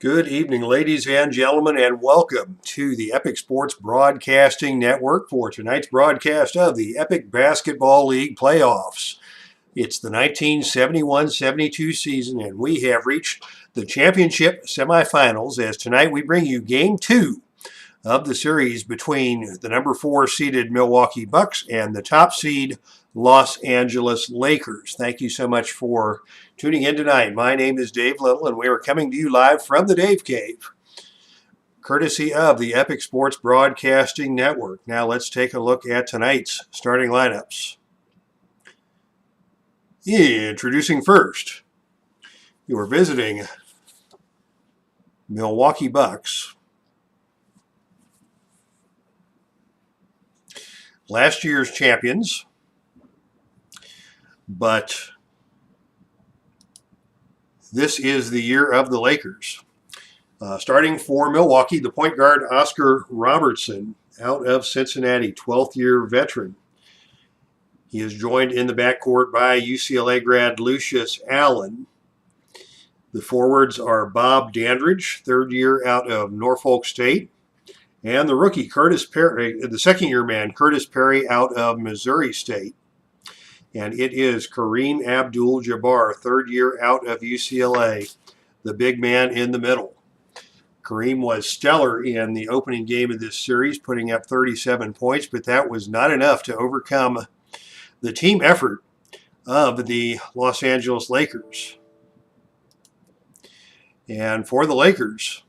Good evening, ladies and gentlemen, and welcome to the Epic Sports Broadcasting Network for tonight's broadcast of the Epic Basketball League playoffs. It's the 1971-72 season, and we have reached the championship semifinals as tonight we bring you Game 2 of the series between the number 4 seeded Milwaukee Bucks and the top seed Los Angeles Lakers. Thank you so much for tuning in tonight. My name is Dave Little, and we are coming to you live from the Dave Cave, courtesy of the Epic Sports Broadcasting Network. Now let's take a look at tonight's starting lineups. Introducing first, you are visiting Milwaukee Bucks. Last year's champions, but this is the year of the Lakers. Starting for Milwaukee, the point guard Oscar Robertson out of Cincinnati, 12th year veteran. He is joined in the backcourt by UCLA grad Lucius Allen. The forwards are Bob Dandridge, 3rd year out of Norfolk State, and the rookie Curtis Perry, the 2nd year man Curtis Perry out of Missouri State. And it is Kareem Abdul-Jabbar, 3rd year out of UCLA, the big man in the middle. Kareem was stellar in the opening game of this series, putting up 37 points, but that was not enough to overcome the team effort of the Los Angeles Lakers. And for the Lakers,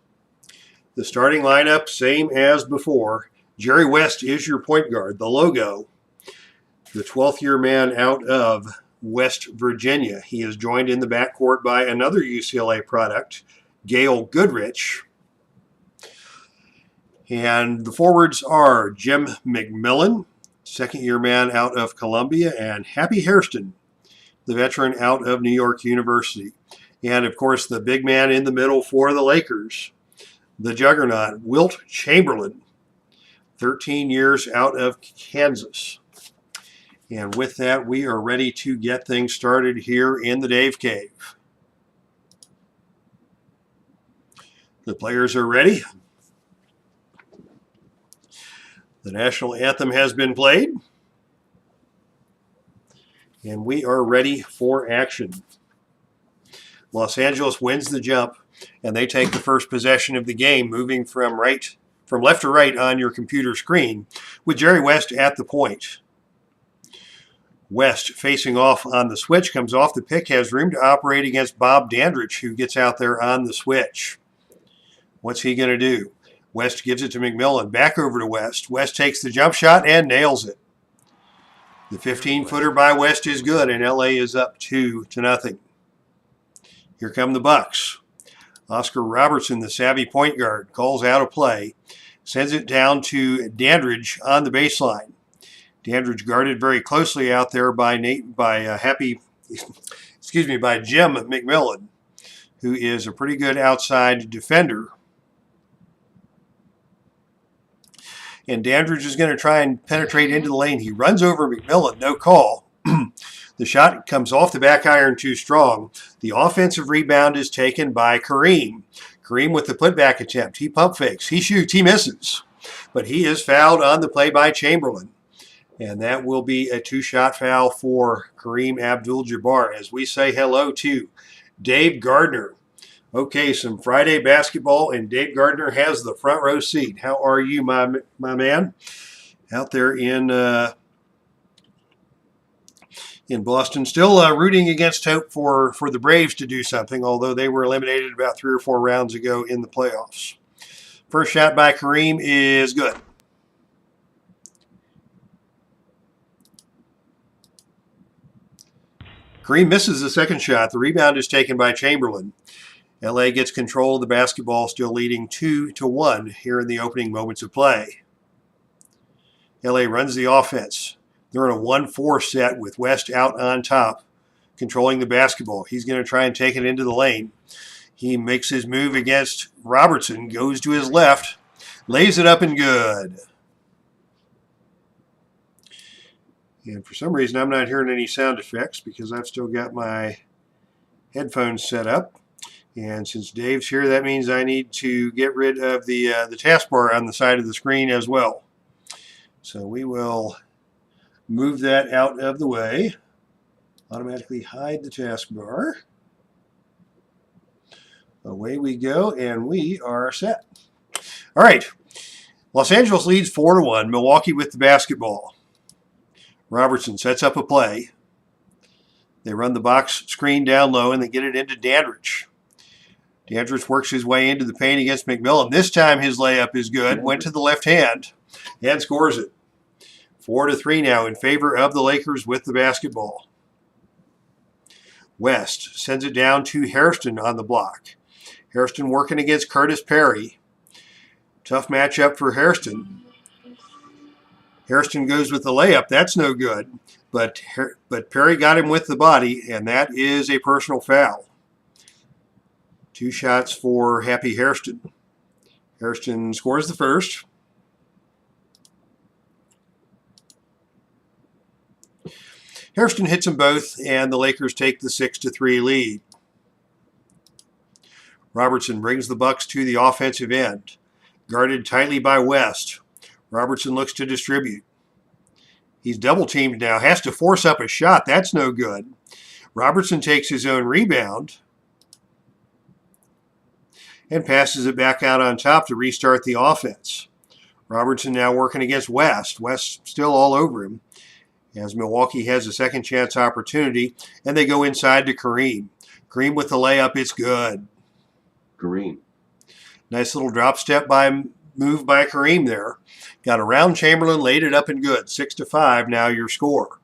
the starting lineup, same as before. Jerry West is your point guard, the logo. The 12th year man out of West Virginia. He is joined in the backcourt by another UCLA product, Gail Goodrich. And the forwards are Jim McMillan, 2nd year man out of Columbia, and Happy Hairston, the veteran out of New York University. And of course, the big man in the middle for the Lakers, the juggernaut, Wilt Chamberlain, 13 years out of Kansas. And with that, we are ready to get things started here in the Dave Cave. The players are ready. The national anthem has been played. And we are ready for action. Los Angeles wins the jump, and they take the first possession of the game, moving from left to right on your computer screen, with Jerry West at the point. West facing off on the switch, comes off the pick, has room to operate against Bob Dandridge, who gets out there on the switch. What's he going to do? West gives it to McMillan, back over to West. West takes the jump shot and nails it. The 15-footer by West is good, and LA is up 2-0. Here come the Bucks. Oscar Robertson, the savvy point guard, calls out a play, sends it down to Dandridge on the baseline. Dandridge guarded very closely out there by Jim McMillan, who is a pretty good outside defender. And Dandridge is going to try and penetrate into the lane. He runs over McMillan, no call. The shot comes off the back iron too strong. The offensive rebound is taken by Kareem. Kareem with the putback attempt. He pump fakes. He shoots. He misses. But he is fouled on the play by Chamberlain. And that will be a 2-shot foul for Kareem Abdul-Jabbar as we say hello to Dave Gardner. Okay, some Friday basketball, and Dave Gardner has the front row seat. How are you, my man? Out there in Boston. Still rooting against hope for the Braves to do something, although they were eliminated about 3 or 4 rounds ago in the playoffs. First shot by Kareem is good. Kareem misses the second shot. The rebound is taken by Chamberlain. LA gets control of the basketball, still leading 2-1 here in the opening moments of play. LA runs the offense. They're in a 1-4 set with West out on top, controlling the basketball. He's going to try and take it into the lane. He makes his move against Robertson, goes to his left, lays it up and good. And for some reason, I'm not hearing any sound effects because I've still got my headphones set up. And since Dave's here, that means I need to get rid of the taskbar on the side of the screen as well. So we will move that out of the way. Automatically hide the taskbar. Away we go, and we are set. All right. Los Angeles leads 4-1. Milwaukee with the basketball. Robertson sets up a play. They run the box screen down low, and they get it into Dandridge. Dandridge works his way into the paint against McMillan. This time his layup is good. Went to the left hand and scores it. 4-3 now in favor of the Lakers with the basketball. West sends it down to Hairston on the block. Hairston working against Curtis Perry. Tough matchup for Hairston. Hairston goes with the layup. That's no good. But Perry got him with the body, and that is a personal foul. 2 shots for Happy Hairston. Hairston scores the first. Hairston hits them both, and the Lakers take the 6-3 lead. Robertson brings the Bucks to the offensive end. Guarded tightly by West. Robertson looks to distribute. He's double-teamed now. Has to force up a shot. That's no good. Robertson takes his own rebound and passes it back out on top to restart the offense. Robertson now working against West. West still all over him as Milwaukee has a second chance opportunity, and they go inside to Kareem. Kareem with the layup. It's good. Kareem. Nice little drop step move by Kareem there. Got around Chamberlain, laid it up and good. 6-5 now your score.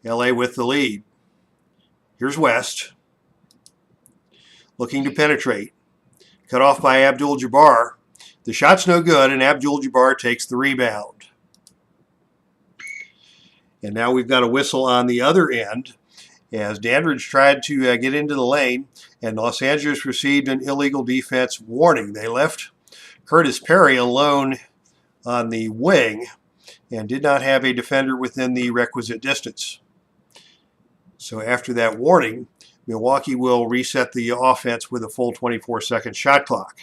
LA with the lead. Here's West. Looking to penetrate. Cut off by Abdul-Jabbar. The shot's no good, and Abdul-Jabbar takes the rebound. And now we've got a whistle on the other end as Dandridge tried to get into the lane, and Los Angeles received an illegal defense warning. They left Curtis Perry alone on the wing and did not have a defender within the requisite distance. So after that warning, Milwaukee will reset the offense with a full 24-second shot clock.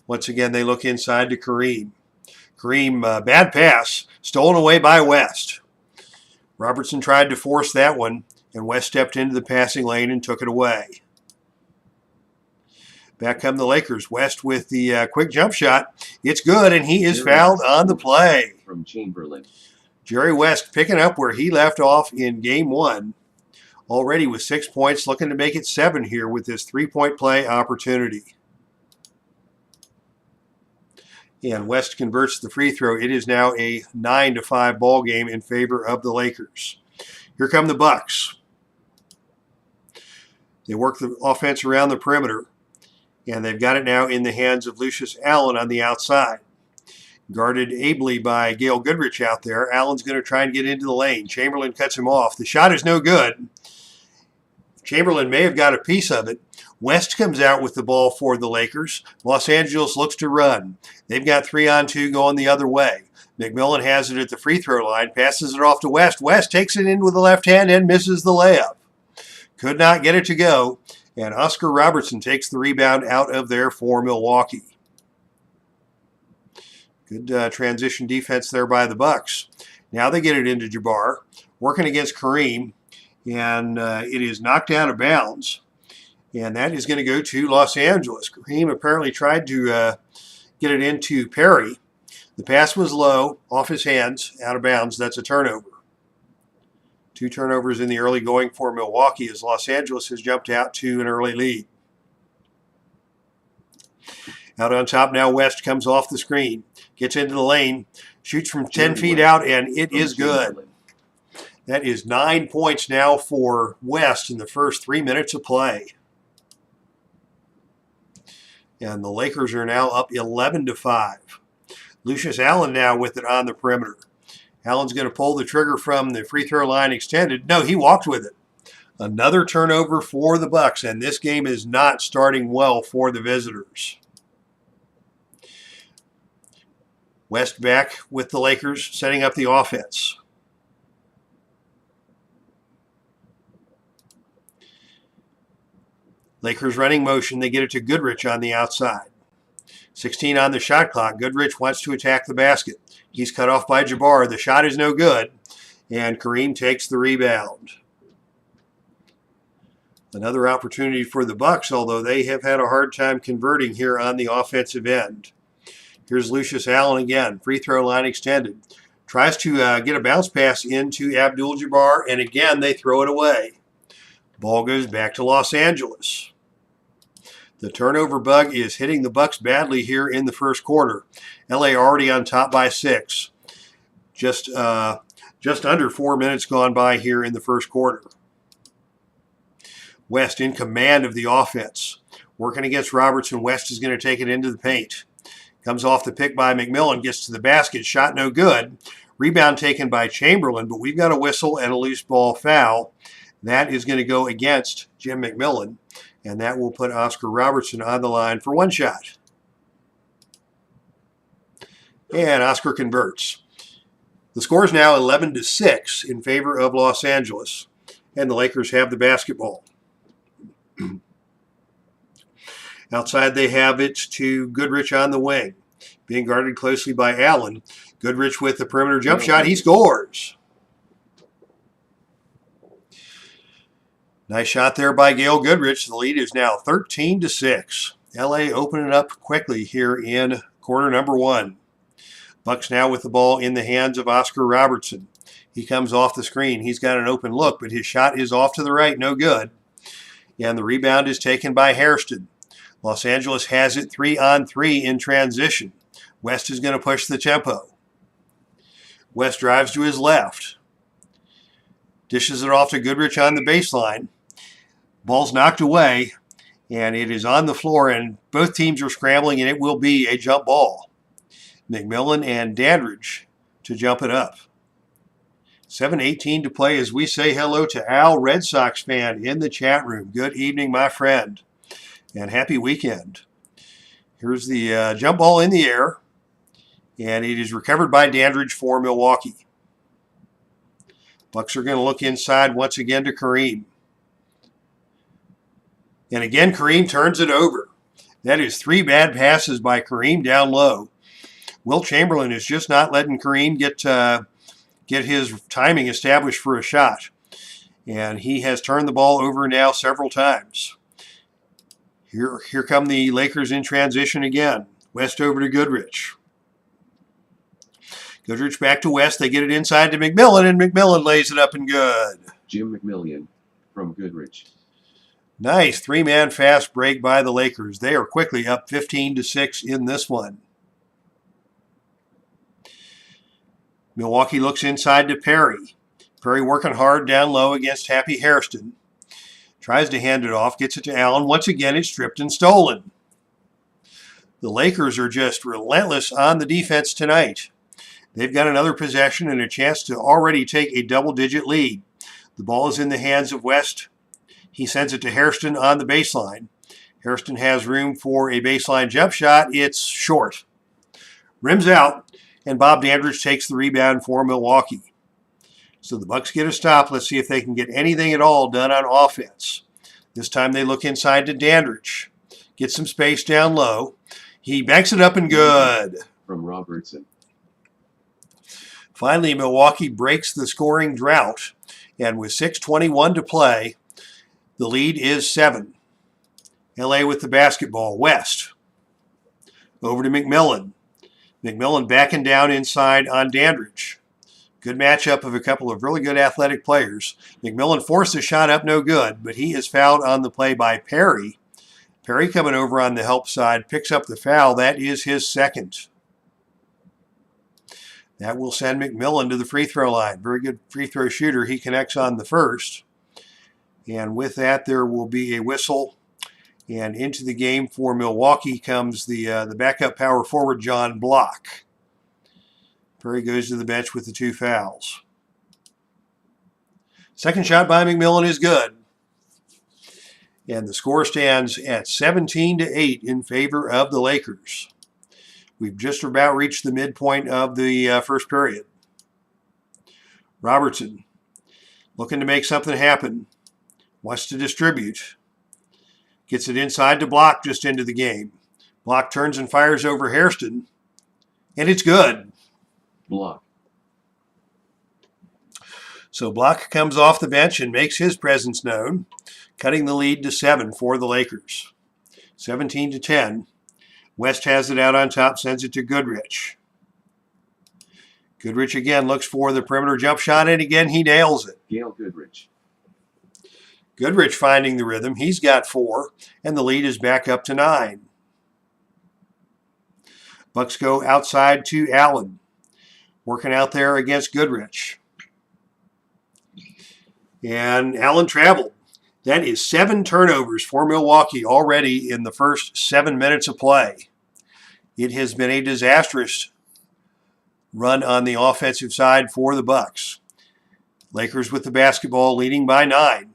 Once again, they look inside to Kareem. Kareem, bad pass, stolen away by West. Robertson tried to force that one, and West stepped into the passing lane and took it away. Back come the Lakers. West with the quick jump shot. It's good, and he is fouled on the play. From Chamberlain. Jerry West picking up where he left off in Game 1. Already with 6 points, looking to make it 7 here with this 3-point play opportunity. And West converts the free throw. It is now a 9-5 ball game in favor of the Lakers. Here come the Bucks. They work the offense around the perimeter, and they've got it now in the hands of Lucius Allen on the outside. Guarded ably by Gail Goodrich out there. Allen's going to try and get into the lane. Chamberlain cuts him off. The shot is no good. Chamberlain may have got a piece of it. West comes out with the ball for the Lakers. Los Angeles looks to run. They've got 3-on-2 going the other way. McMillan has it at the free throw line, passes it off to West. West takes it in with the left hand and misses the layup. Could not get it to go, and Oscar Robertson takes the rebound out of there for Milwaukee. Good transition defense there by the Bucks. Now they get it into Jabbar, working against Kareem, and it is knocked out of bounds. And that is going to go to Los Angeles. Kareem apparently tried to get it into Perry. The pass was low, off his hands, out of bounds. That's a turnover. 2 turnovers in the early going for Milwaukee as Los Angeles has jumped out to an early lead. Out on top now, West comes off the screen, gets into the lane, shoots from 10 feet out, and it is good. That is 9 points now for West in the first 3 minutes of play. And the Lakers are now up 11-5. Lucius Allen now with it on the perimeter. Allen's going to pull the trigger from the free throw line extended. No, he walked with it. Another turnover for the Bucks, and this game is not starting well for the visitors. West back with the Lakers, setting up the offense. Lakers running motion. They get it to Goodrich on the outside. 16 on the shot clock. Goodrich wants to attack the basket. He's cut off by Jabbar. The shot is no good, and Kareem takes the rebound. Another opportunity for the Bucks, although they have had a hard time converting here on the offensive end. Here's Lucius Allen again. Free throw line extended. Tries to get a bounce pass into Abdul-Jabbar, and again they throw it away. Ball goes back to Los Angeles. The turnover bug is hitting the Bucks badly here in the first quarter. LA already on top by 6. Just under 4 minutes gone by here in the first quarter. West in command of the offense. Working against Robertson. West is going to take it into the paint. Comes off the pick by McMillan. Gets to the basket. Shot no good. Rebound taken by Chamberlain, but we've got a whistle and a loose ball foul. That is going to go against Jim McMillan, and that will put Oscar Robertson on the line for one shot. And Oscar converts. The score is now 11-6 in favor of Los Angeles, and the Lakers have the basketball. Outside they have it to Goodrich on the wing, being guarded closely by Allen. Goodrich with the perimeter jump shot. He scores. Nice shot there by Gail Goodrich. The lead is now 13-6. LA opening up quickly here in quarter number 1. Bucks now with the ball in the hands of Oscar Robertson. He comes off the screen. He's got an open look, but his shot is off to the right. No good. And the rebound is taken by Hairston. Los Angeles has it 3-on-3 in transition. West is going to push the tempo. West drives to his left. Dishes it off to Goodrich on the baseline. Ball's knocked away, and it is on the floor, and both teams are scrambling, and it will be a jump ball. McMillan and Dandridge to jump it up. 7:18 to play as we say hello to Al, Red Sox fan, in the chat room. Good evening, my friend, and happy weekend. Here's the jump ball in the air, and it is recovered by Dandridge for Milwaukee. Bucks are going to look inside once again to Kareem. And again, Kareem turns it over. That is 3 bad passes by Kareem down low. Will Chamberlain is just not letting Kareem get his timing established for a shot. And he has turned the ball over now several times. Here come the Lakers in transition again. West over to Goodrich. Goodrich back to West. They get it inside to McMillan, and McMillan lays it up and good. Jim McMillian from Goodrich. Nice 3-man fast break by the Lakers. They are quickly up 15-6 in this one. Milwaukee looks inside to Perry. Perry working hard down low against Happy Hairston. Tries to hand it off, gets it to Allen. Once again, it's stripped and stolen. The Lakers are just relentless on the defense tonight. They've got another possession and a chance to already take a double-digit lead. The ball is in the hands of West. He sends it to Hairston on the baseline. Hairston has room for a baseline jump shot. It's short. Rims out, and Bob Dandridge takes the rebound for Milwaukee. So the Bucks get a stop. Let's see if they can get anything at all done on offense. This time they look inside to Dandridge. Get some space down low. He banks it up and good. From Robertson. Finally, Milwaukee breaks the scoring drought. And with 6:21 to play, the lead is 7. LA with the basketball. West. Over to McMillan. McMillan backing down inside on Dandridge. Good matchup of a couple of really good athletic players. McMillan forced a shot up, no good, but he is fouled on the play by Perry. Perry coming over on the help side, picks up the foul. That is his second. That will send McMillan to the free throw line. Very good free throw shooter. He connects on the first. And with that, there will be a whistle. And into the game for Milwaukee comes the backup power forward, John Block. Perry goes to the bench with the 2 fouls. Second shot by McMillan is good. And the score stands at 17-8 in favor of the Lakers. We've just about reached the midpoint of the first period. Robertson looking to make something happen. Wants to distribute. Gets it inside to Block, just into the game. Block turns and fires over Hairston, and it's good. Block. So Block comes off the bench and makes his presence known, cutting the lead to 7 for the Lakers. 17-10. West has it out on top, sends it to Goodrich. Goodrich again looks for the perimeter jump shot, and again he nails it. Gail Goodrich. Goodrich finding the rhythm. He's got 4, and the lead is back up to 9. Bucks go outside to Allen, working out there against Goodrich. And Allen traveled. That is 7 turnovers for Milwaukee already in the first 7 minutes of play. It has been a disastrous run on the offensive side for the Bucks. Lakers with the basketball, leading by 9,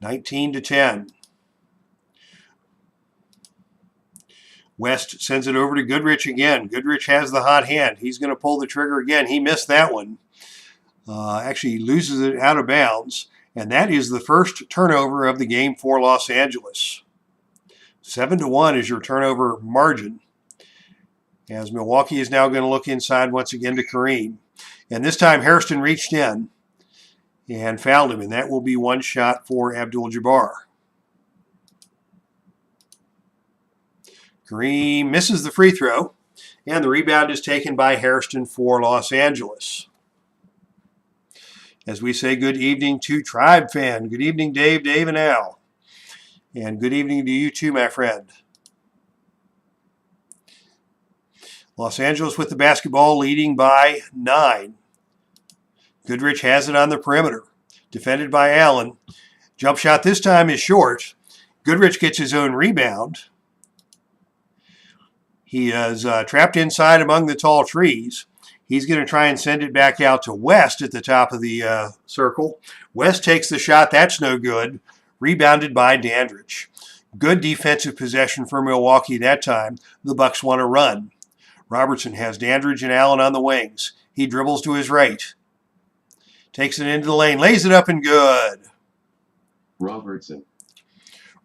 19-10. West sends it over to Goodrich again. Goodrich has the hot hand. He's going to pull the trigger again. He missed that one. Actually loses it out of bounds. And that is the first turnover of the game for Los Angeles. 7-1 is your turnover margin, as Milwaukee is now going to look inside once again to Kareem. And this time Hairston reached in and fouled him, and that will be one shot for Abdul-Jabbar. Kareem misses the free throw, and the rebound is taken by Hairston for Los Angeles. As we say good evening to Tribe Fan. Good evening, Dave, and Al. And good evening to you too, my friend. Los Angeles with the basketball, leading by 9. Goodrich has it on the perimeter. Defended by Allen. Jump shot this time is short. Goodrich gets his own rebound. He is trapped inside among the tall trees. He's going to try and send it back out to West at the top of the circle. West takes the shot. That's no good. Rebounded by Dandridge. Good defensive possession for Milwaukee that time. The Bucks want to run. Robertson has Dandridge and Allen on the wings. He dribbles to his right. Takes it into the lane. Lays it up and good. Robertson.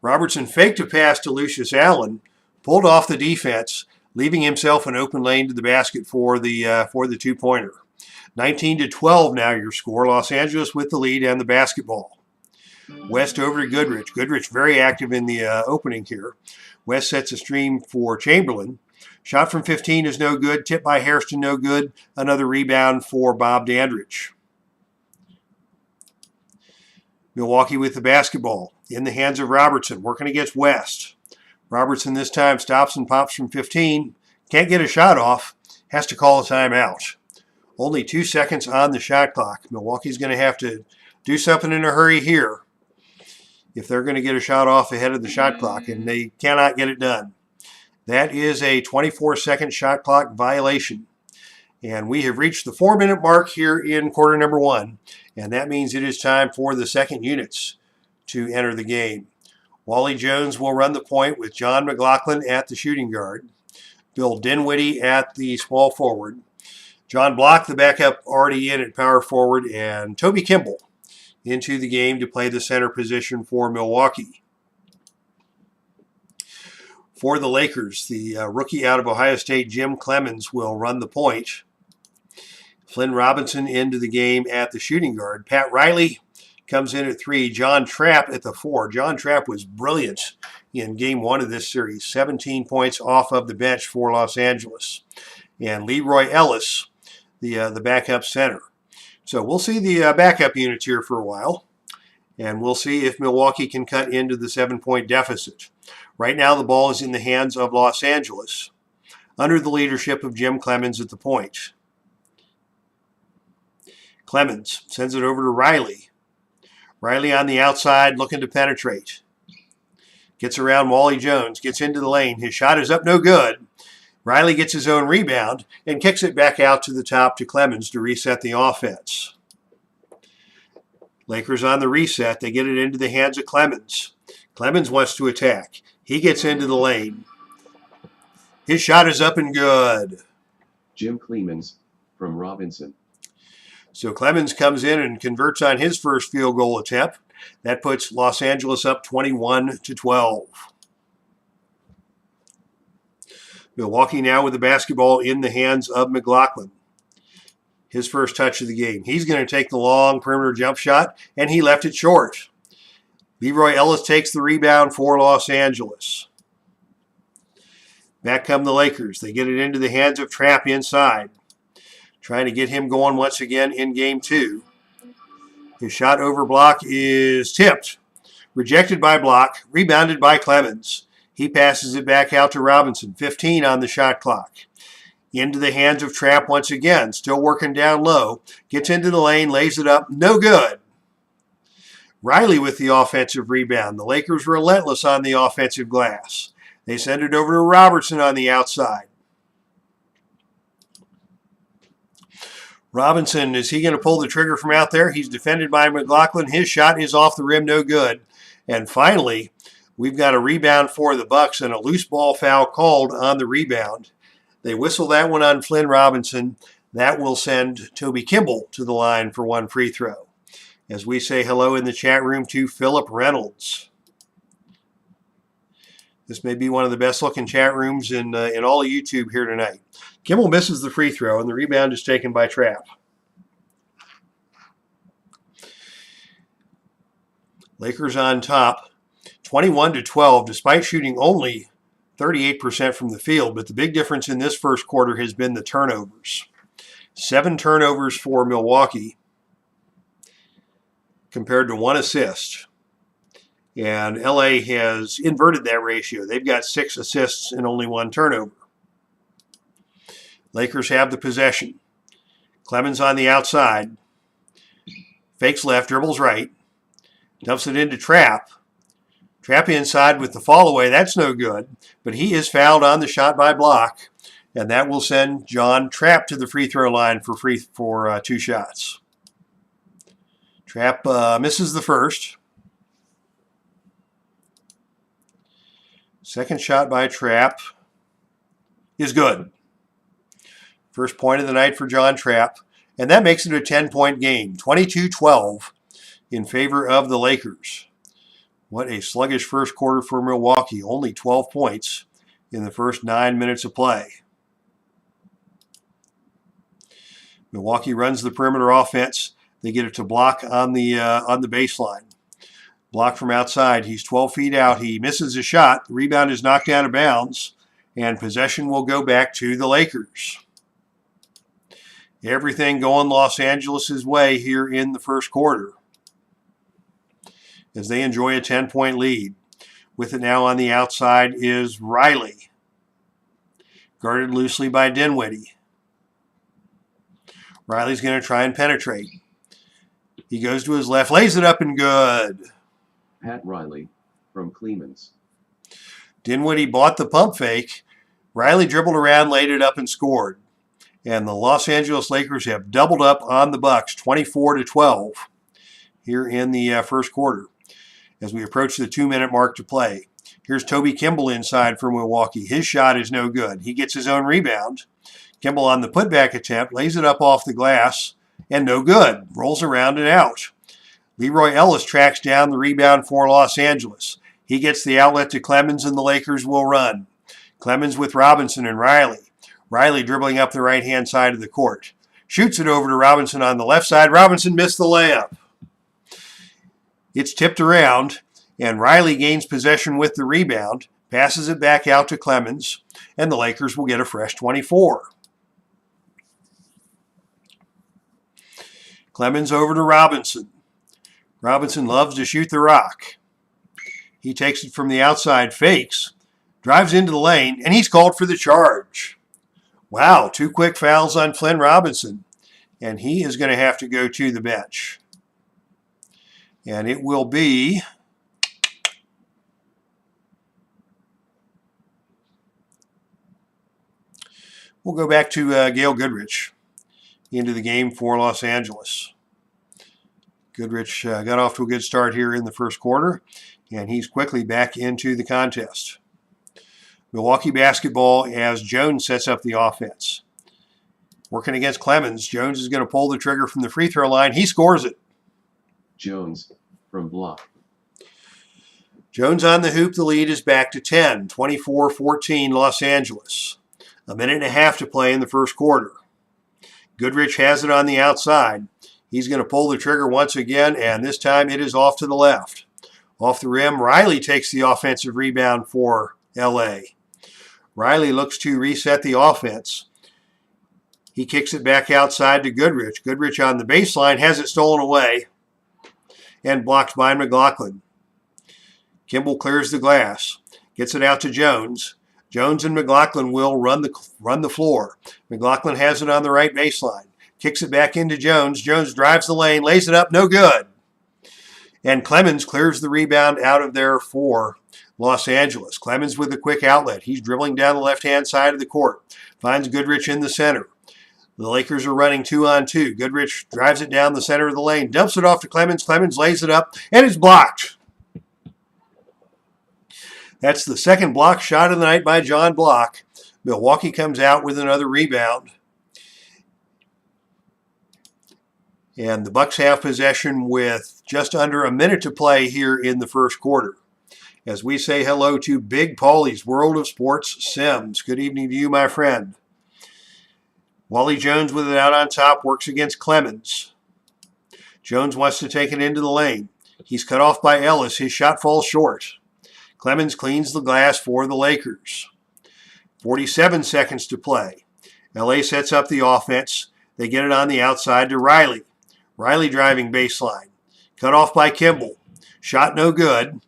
Robertson faked a pass to Lucius Allen. Pulled off the defense, leaving himself an open lane to the basket for the two-pointer. 19-12 now your score. Los Angeles with the lead and the basketball. West over to Goodrich. Goodrich very active in the opening here. West sets a stream for Chamberlain. Shot from 15 is no good. Tipped by Hairston, no good. Another rebound for Bob Dandridge. Milwaukee with the basketball in the hands of Robertson, working against West. Robertson this time stops and pops from 15. Can't get a shot off. Has to call a timeout. Only 2 seconds on the shot clock. Milwaukee's going to have to do something in a hurry here if they're going to get a shot off ahead of the shot clock, and they cannot get it done. That is a 24-second shot clock violation. And we have reached the 4-minute mark here in quarter number 1, and that means it is time for the second units to enter the game. Wally Jones will run the point with John McLaughlin at the shooting guard. Bill Dinwiddie at the small forward. John Block, the backup, already in at power forward. And Toby Kimball into the game to play the center position for Milwaukee. For the Lakers, the rookie out of Ohio State, Jim Clemens, will run the point. Flynn Robinson into the game at the shooting guard. Pat Riley comes in at 3. John Trapp at the 4. John Trapp was brilliant in game 1 of this series. 17 points off of the bench for Los Angeles. And Leroy Ellis, the backup center. So we'll see the backup units here for a while. And we'll see if Milwaukee can cut into the 7-point deficit. Right now the ball is in the hands of Los Angeles, under the leadership of Jim Clemens at the point. Clemens sends it over to Riley. Riley on the outside looking to penetrate. Gets around Wally Jones, gets into the lane. His shot is up, no good. Riley gets his own rebound and kicks it back out to the top to Clemens to reset the offense. Lakers on the reset. They get it into the hands of Clemens. Clemens wants to attack. He gets into the lane. His shot is up and good. Jim Clemens from Robinson. So Clemens comes in and converts on his first field goal attempt. That puts Los Angeles up 21-12. Milwaukee now with the basketball in the hands of McLaughlin. His first touch of the game. He's going to take the long perimeter jump shot, and he left it short. Leroy Ellis takes the rebound for Los Angeles. Back come the Lakers. They get it into the hands of Trapp inside. Trying to get him going once again in game 2. His shot over block is tipped. Rejected by block. Rebounded by Clemens. He passes it back out to Robinson. 15 on the shot clock. Into the hands of Trapp once again. Still working down low. Gets into the lane. Lays it up. No good. Riley with the offensive rebound. The Lakers relentless on the offensive glass. They send it over to Robertson on the outside. Robinson, is he going to pull the trigger from out there? He's defended by McLaughlin. His shot is off the rim, no good. And finally, we've got a rebound for the Bucks and a loose ball foul called on the rebound. They whistle that one on Flynn Robinson. That will send Toby Kimball to the line for one free throw. As we say hello in the chat room to Philip Reynolds. This may be one of the best looking chat rooms in all of YouTube here tonight. Kimball misses the free throw, and the rebound is taken by Trapp. Lakers on top, 21-12, despite shooting only 38% from the field. But the big difference in this first quarter has been the turnovers. 7 turnovers for Milwaukee compared to 1 assist. And LA has inverted that ratio. They've got 6 assists and only 1 turnover. Lakers have the possession. Clemens on the outside. Fakes left, dribbles right. Dumps it into Trapp. Trapp inside with the fall away. That's no good. But he is fouled on the shot by block. And that will send John Trapp to the free throw line for 2 shots. Trapp misses the first. Second shot by Trapp is good. First point of the night for John Trapp. And that makes it a 10-point game. 22-12 in favor of the Lakers. What a sluggish first quarter for Milwaukee. Only 12 points in the first 9 minutes of play. Milwaukee runs the perimeter offense. They get it to Block on the baseline. Block from outside. He's 12 feet out. He misses a shot. The rebound is knocked out of bounds. And possession will go back to the Lakers. Everything going Los Angeles' way here in the first quarter as they enjoy a 10-point lead. With it now on the outside is Riley. Guarded loosely by Dinwiddie. Riley's going to try and penetrate. He goes to his left, lays it up and good. Pat Riley from Clemens. Dinwiddie bought the pump fake. Riley dribbled around, laid it up and scored. And the Los Angeles Lakers have doubled up on the Bucks, 24-12 here in the first quarter as we approach the 2-minute mark to play. Here's Toby Kimball inside for Milwaukee. His shot is no good. He gets his own rebound. Kimball on the putback attempt, lays it up off the glass, and no good. Rolls around and out. Leroy Ellis tracks down the rebound for Los Angeles. He gets the outlet to Clemens, and the Lakers will run. Clemens with Robinson and Riley. Riley dribbling up the right-hand side of the court. Shoots it over to Robinson on the left side. Robinson missed the layup. It's tipped around, and Riley gains possession with the rebound, passes it back out to Clemens, and the Lakers will get a fresh 24. Clemens over to Robinson. Robinson loves to shoot the rock. He takes it from the outside, fakes, drives into the lane, and he's called for the charge. Wow, 2 quick fouls on Flynn Robinson, and he is going to have to go to the bench. And it will be we'll go back to Gail Goodrich into the game for Los Angeles. Goodrich got off to a good start here in the first quarter, and he's quickly back into the contest. Milwaukee basketball as Jones sets up the offense. Working against Clemens. Jones is going to pull the trigger from the free throw line. He scores it. Jones from block. Jones on the hoop. The lead is back to 10, 24-14 Los Angeles. A minute and a half to play in the first quarter. Goodrich has it on the outside. He's going to pull the trigger once again, and this time it is off to the left. Off the rim, Riley takes the offensive rebound for LA. Riley looks to reset the offense. He kicks it back outside to Goodrich. Goodrich on the baseline has it stolen away and blocked by McLaughlin. Kimball clears the glass, gets it out to Jones. Jones and McLaughlin will run the floor. McLaughlin has it on the right baseline. Kicks it back into Jones. Jones drives the lane, lays it up, no good. And Clemens clears the rebound out of there for Los Angeles. Clemens with a quick outlet. He's dribbling down the left-hand side of the court. Finds Goodrich in the center. The Lakers are running 2-on-2. Goodrich drives it down the center of the lane, dumps it off to Clemens. Clemens lays it up, and it's blocked. That's the second block shot of the night by John Block. Milwaukee comes out with another rebound. And the Bucks have possession with just under a minute to play here in the first quarter. As we say hello to Big Paulie's World of Sports Sims. Good evening to you, my friend. Wally Jones with it out on top, works against Clemens. Jones wants to take it into the lane. He's cut off by Ellis. His shot falls short. Clemens cleans the glass for the Lakers. 47 seconds to play. LA sets up the offense. They get it on the outside to Riley. Riley driving baseline. Cut off by Kimball. Shot no good.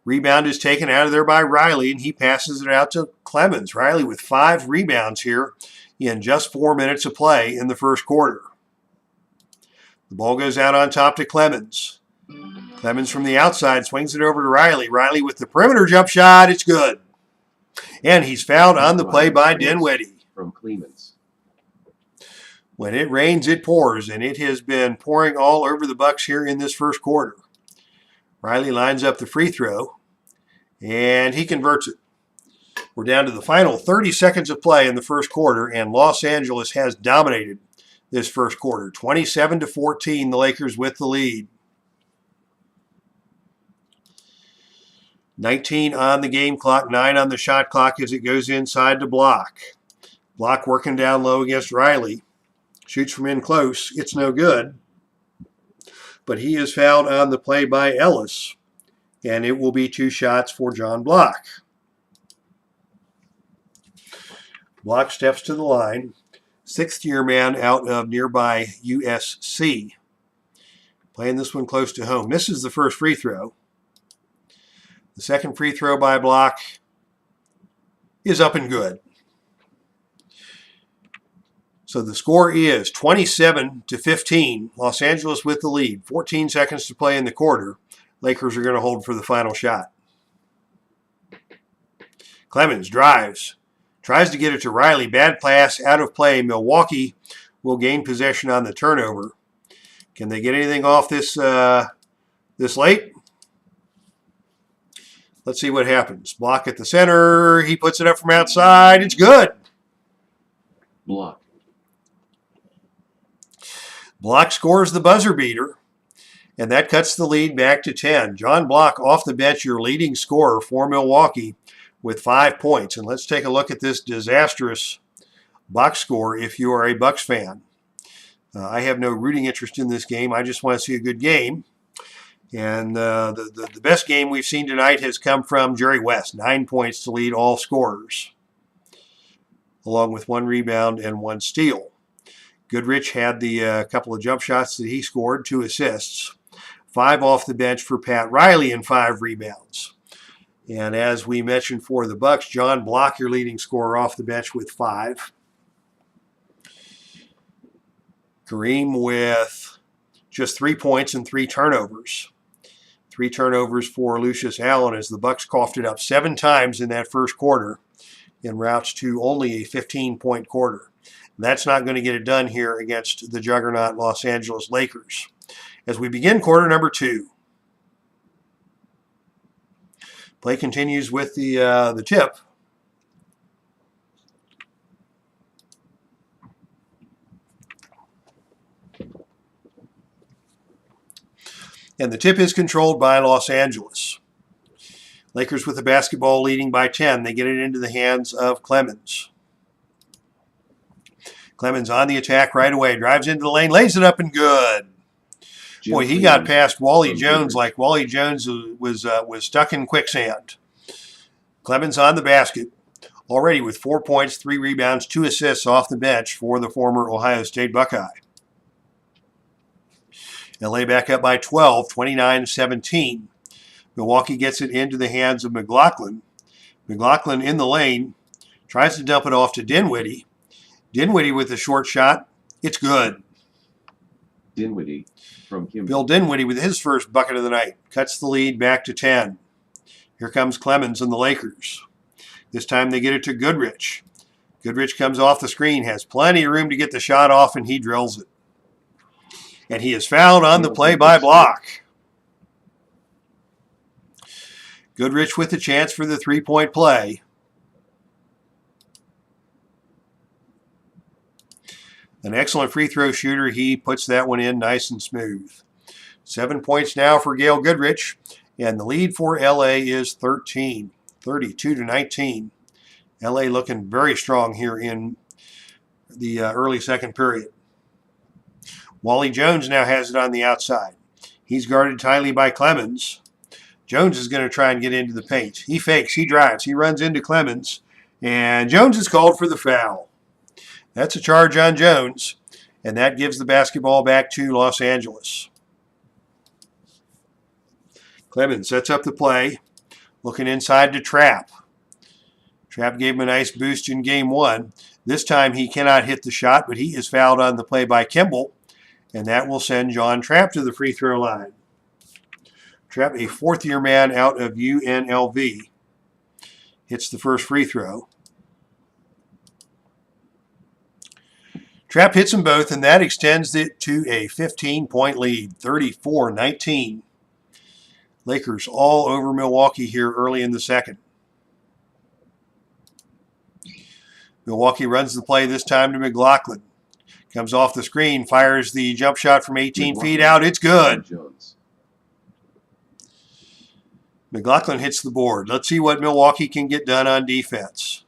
Rebound is taken out of there by Riley, and he passes it out to Clemens. Riley with 5 rebounds here in just 4 minutes of play in the first quarter. The ball goes out on top to Clemens. Clemens from the outside swings it over to Riley. Riley with the perimeter jump shot. It's good. And he's fouled on the play by Dinwiddie. From Clemens. When it rains, it pours, and it has been pouring all over the Bucks here in this first quarter. Riley lines up the free throw, and he converts it. We're down to the final 30 seconds of play in the first quarter, and Los Angeles has dominated this first quarter. 27-14, the Lakers with the lead. 19 on the game clock, 9 on the shot clock as it goes inside to Block. Block working down low against Riley. Shoots from in close. It's no good. But he is fouled on the play by Ellis. And it will be 2 shots for John Block. Block steps to the line. 6th-year man out of nearby USC. Playing this one close to home. Misses the first free throw. The second free throw by Block is up and good. So the score is 27-15. Los Angeles with the lead. 14 seconds to play in the quarter. Lakers are going to hold for the final shot. Clemens drives. Tries to get it to Riley. Bad pass, out of play. Milwaukee will gain possession on the turnover. Can they get anything off this late? Let's see what happens. Block at the center. He puts it up from outside. It's good. Block. Block scores the buzzer beater, and that cuts the lead back to 10. John Block off the bench, your leading scorer for Milwaukee with 5 points. And let's take a look at this disastrous box score if you are a Bucks fan. I have no rooting interest in this game. I just want to see a good game. And the best game we've seen tonight has come from Jerry West. 9 points to lead all scorers, along with 1 rebound and 1 steal. Goodrich had the couple of jump shots that he scored, 2 assists. 5 off the bench for Pat Riley and 5 rebounds. And as we mentioned for the Bucks, John Block, your leading scorer, off the bench with 5. Kareem with just 3 points and 3 turnovers. 3 turnovers for Lucius Allen as the Bucks coughed it up 7 times in that first quarter en route to only a 15-point quarter. That's not going to get it done here against the juggernaut Los Angeles Lakers. As we begin quarter number 2. Play continues with the tip. And the tip is controlled by Los Angeles. Lakers with the basketball leading by 10. They get it into the hands of Clemens. Clemens on the attack right away. Drives into the lane, lays it up and good. Jim Boy, he Freeman got past Wally from Jones Goodrich. like Wally Jones was stuck in quicksand. Clemens on the basket. Already with 4 points, 3 rebounds, 2 assists off the bench for the former Ohio State Buckeye. LA back up by 12, 29-17. Milwaukee gets it into the hands of McLaughlin. McLaughlin in the lane, tries to dump it off to Dinwiddie. Dinwiddie with the short shot. It's good. Dinwiddie from Kimball. Bill Dinwiddie with his first bucket of the night. Cuts the lead back to 10. Here comes Clemens and the Lakers. This time they get it to Goodrich. Goodrich comes off the screen, has plenty of room to get the shot off, and he drills it. And he is fouled on the play-by-block. Goodrich with the chance for the three-point play. An excellent free throw shooter. He puts that one in nice and smooth. 7 points now for Gail Goodrich, and the lead for LA is 13, 32-19. LA looking very strong here in the early second period. Wally Jones now has it on the outside. He's guarded tightly by Clemens. Jones is going to try and get into the paint. He fakes, he drives, he runs into Clemens, and Jones is called for the foul. That's a charge on Jones, and that gives the basketball back to Los Angeles. Clemens sets up the play, looking inside to Trapp. Trapp gave him a nice boost in game 1. This time he cannot hit the shot, but he is fouled on the play by Kimball, and that will send John Trapp to the free throw line. Trapp, a fourth-year man out of UNLV, hits the first free throw. Trapp hits them both, and that extends it to a 15-point lead, 34-19. Lakers all over Milwaukee here early in the second. Milwaukee runs the play this time to McLaughlin. Comes off the screen, fires the jump shot from 18 feet out. It's good. McLaughlin hits the board. Let's see what Milwaukee can get done on defense.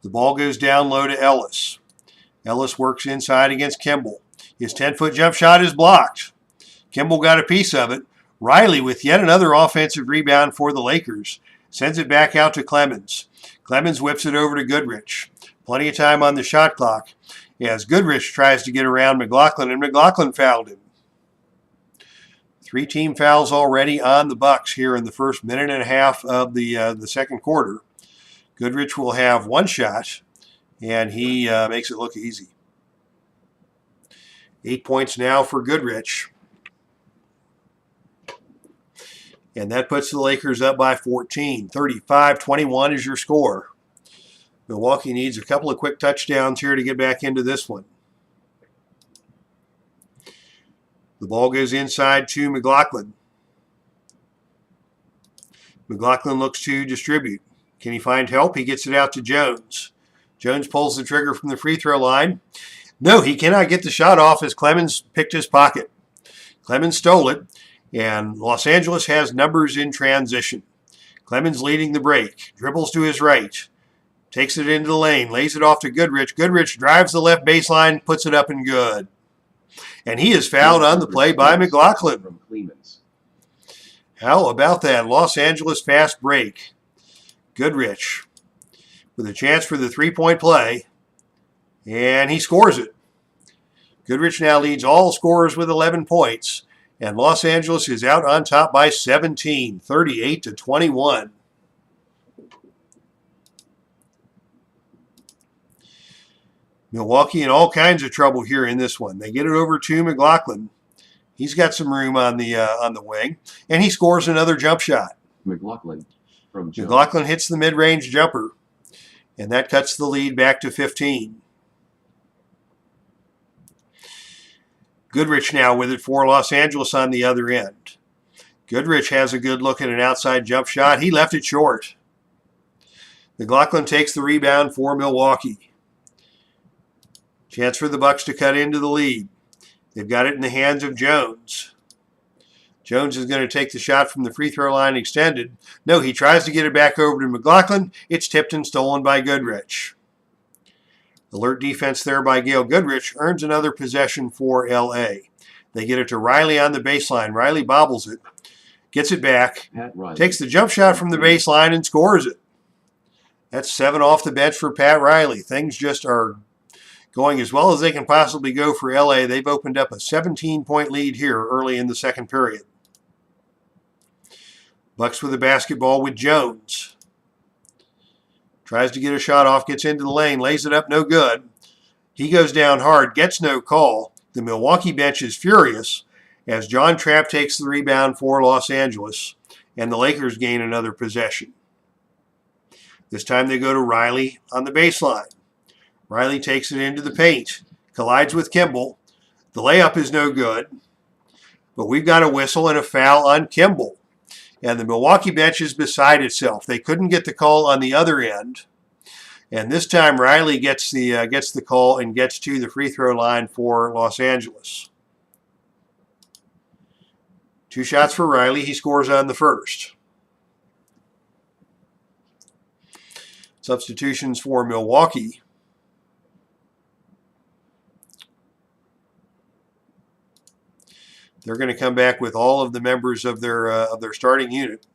The ball goes down low to Ellis. Ellis works inside against Kimball. His 10-foot jump shot is blocked. Kimball got a piece of it. Riley with yet another offensive rebound for the Lakers. Sends it back out to Clemens. Clemens whips it over to Goodrich. Plenty of time on the shot clock as Goodrich tries to get around McLaughlin, and McLaughlin fouled him. 3 team fouls already on the Bucks here in the first minute and a half of the second quarter. Goodrich will have 1 shot, and he makes it look easy. 8 points now for Goodrich. And that puts the Lakers up by 14. 35-21 is your score. Milwaukee needs a couple of quick touchdowns here to get back into this one. The ball goes inside to McLaughlin. McLaughlin looks to distribute. Can he find help? He gets it out to Jones. Jones pulls the trigger from the free throw line. No, he cannot get the shot off as Clemens picked his pocket. Clemens stole it, and Los Angeles has numbers in transition. Clemens leading the break. Dribbles to his right. Takes it into the lane. Lays it off to Goodrich. Goodrich drives the left baseline, puts it up and good. And he is fouled on the play by McLaughlin. How about that? Los Angeles fast break. Goodrich with a chance for the three-point play, and he scores it. Goodrich now leads all scorers with 11 points, and Los Angeles is out on top by 17, 38-21. Milwaukee in all kinds of trouble here in this one. They get it over to McLaughlin. He's got some room on the wing, and he scores another jump shot. McLaughlin hits the mid-range jumper, and that cuts the lead back to 15. Goodrich now with it for Los Angeles on the other end. Goodrich has a good look at an outside jump shot. He left it short. McLaughlin takes the rebound for Milwaukee. Chance for the Bucks to cut into the lead. They've got it in the hands of Jones. Jones is going to take the shot from the free throw line extended. No, he tries to get it back over to McLaughlin. It's tipped and stolen by Goodrich. Alert defense there by Gail Goodrich earns another possession for LA. They get it to Riley on the baseline. Riley bobbles it, gets it back, takes the jump shot from the baseline and scores it. That's 7 off the bench for Pat Riley. Things just are going as well as they can possibly go for LA. They've opened up a 17-point lead here early in the second period. Bucks with the basketball with Jones. Tries to get a shot off, gets into the lane, lays it up, no good. He goes down hard, gets no call. The Milwaukee bench is furious as John Trapp takes the rebound for Los Angeles, and the Lakers gain another possession. This time they go to Riley on the baseline. Riley takes it into the paint, collides with Kimball. The layup is no good, but we've got a whistle and a foul on Kimball. And the Milwaukee bench is beside itself. They couldn't get the call on the other end. And this time Riley gets the call and gets to the free throw line for Los Angeles. 2 shots for Riley. He scores on the first. Substitutions for Milwaukee. They're going to come back with all of the members of their starting unit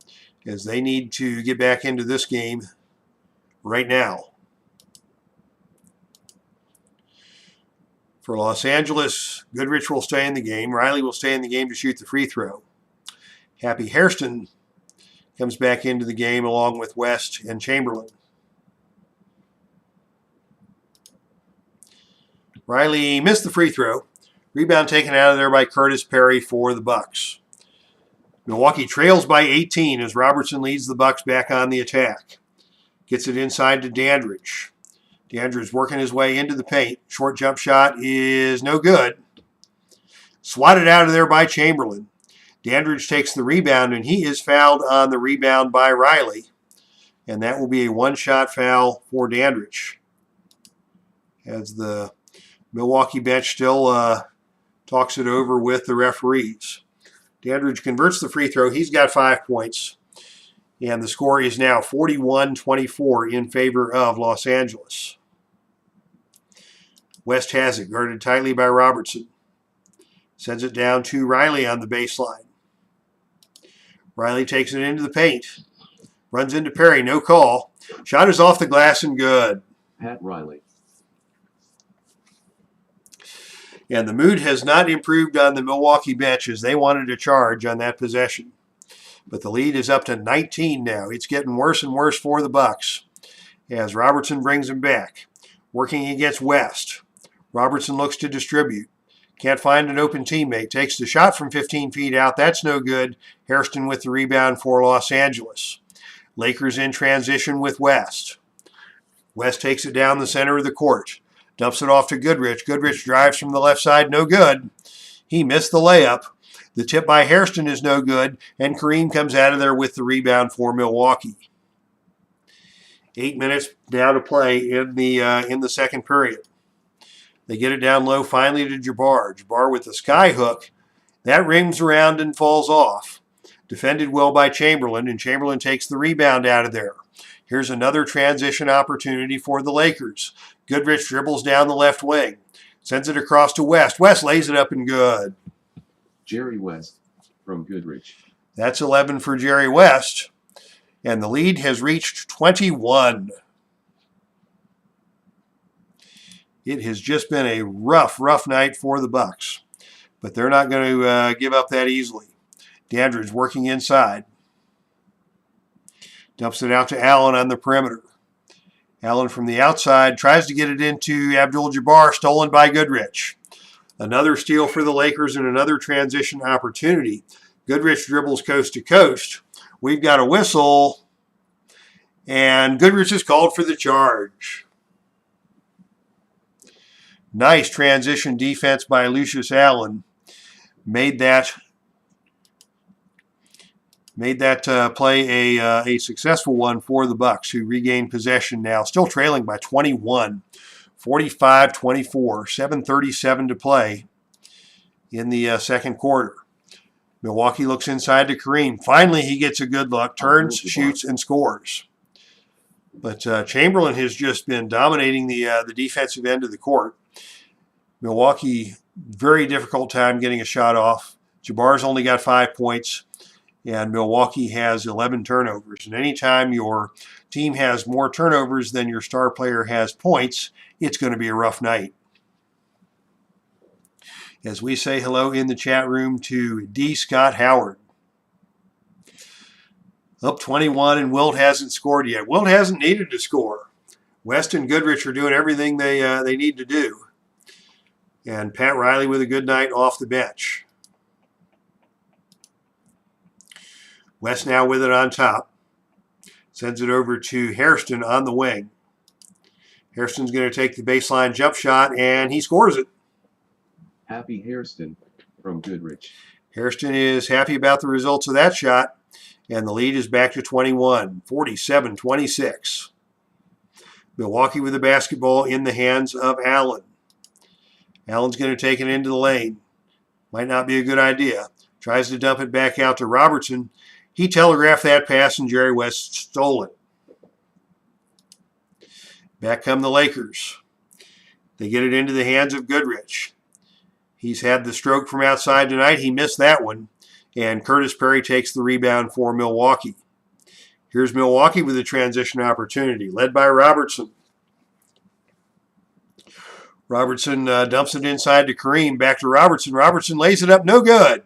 as they need to get back into this game right now. For Los Angeles, Goodrich will stay in the game. Riley will stay in the game to shoot the free throw. Happy Hairston comes back into the game along with West and Chamberlain. Riley missed the free throw. Rebound taken out of there by Curtis Perry for the Bucks. Milwaukee trails by 18 as Robertson leads the Bucks back on the attack. Gets it inside to Dandridge. Dandridge working his way into the paint. Short jump shot is no good. Swatted out of there by Chamberlain. Dandridge takes the rebound, and he is fouled on the rebound by Riley. And that will be a one-shot foul for Dandridge. As the Milwaukee bench still talks it over with the referees. Dandridge converts the free throw. He's got 5 points. And the score is now 41-24 in favor of Los Angeles. West has it, guarded tightly by Robertson. Sends it down to Riley on the baseline. Riley takes it into the paint. Runs into Perry, no call. Shot is off the glass and good. Pat Riley. And the mood has not improved on the Milwaukee bench as they wanted a charge on that possession. But the lead is up to 19 now. It's getting worse and worse for the Bucks as Robertson brings him back. Working against West. Robertson looks to distribute. Can't find an open teammate. Takes the shot from 15 feet out. That's no good. Hairston with the rebound for Los Angeles. Lakers in transition with West. West takes it down the center of the court. Dumps it off to Goodrich. Goodrich drives from the left side. No good. He missed the layup. The tip by Hairston is no good. And Kareem comes out of there with the rebound for Milwaukee. 8 minutes now to play in the second period. They get it down low finally to Jabbar. Jabbar with the sky hook. That rings around and falls off. Defended well by Chamberlain, and Chamberlain takes the rebound out of there. Here's another transition opportunity for the Lakers. Goodrich dribbles down the left wing. Sends it across to West. West lays it up and good. Jerry West from Goodrich. That's 11 for Jerry West. And the lead has reached 21. It has just been a rough night for the Bucks. But they're not going to give up that easily. Dandridge working inside. Dumps it out to Allen on the perimeter. Allen from the outside tries to get it into Abdul-Jabbar, stolen by Goodrich. Another steal for the Lakers and another transition opportunity. Goodrich dribbles coast to coast. We've got a whistle, and Goodrich is called for the charge. Nice transition defense by Lucius Allen. Made that play a successful one for the Bucks, who regain possession now, still trailing by 21, 45-24, 7:37 to play in the second quarter. Milwaukee looks inside to Kareem. Finally, he gets a good look, turns, shoots, and scores. But Chamberlain has just been dominating the defensive end of the court. Milwaukee, very difficult time getting a shot off. Jabbar's only got 5 points, and Milwaukee has 11 turnovers. And anytime your team has more turnovers than your star player has points, it's going to be a rough night. As we say hello in the chat room to D. Scott Howard. Up 21, and Wilt hasn't scored yet. Wilt hasn't needed to score. West and Goodrich are doing everything they need to do. And Pat Riley with a good night off the bench. West now with it on top. Sends it over to Hairston on the wing. Hairston's going to take the baseline jump shot, and he scores it. Happy Hairston from Goodrich. Hairston is happy about the results of that shot, and the lead is back to 21, 47-26. Milwaukee with the basketball in the hands of Allen. Allen's going to take it into the lane. Might not be a good idea. Tries to dump it back out to Robertson. He telegraphed that pass, and Jerry West stole it. Back come the Lakers. They get it into the hands of Goodrich. He's had the stroke from outside tonight. He missed that one. And Curtis Perry takes the rebound for Milwaukee. Here's Milwaukee with a transition opportunity, led by Robertson. Robertson dumps it inside to Kareem. Back to Robertson. Robertson lays it up. No good.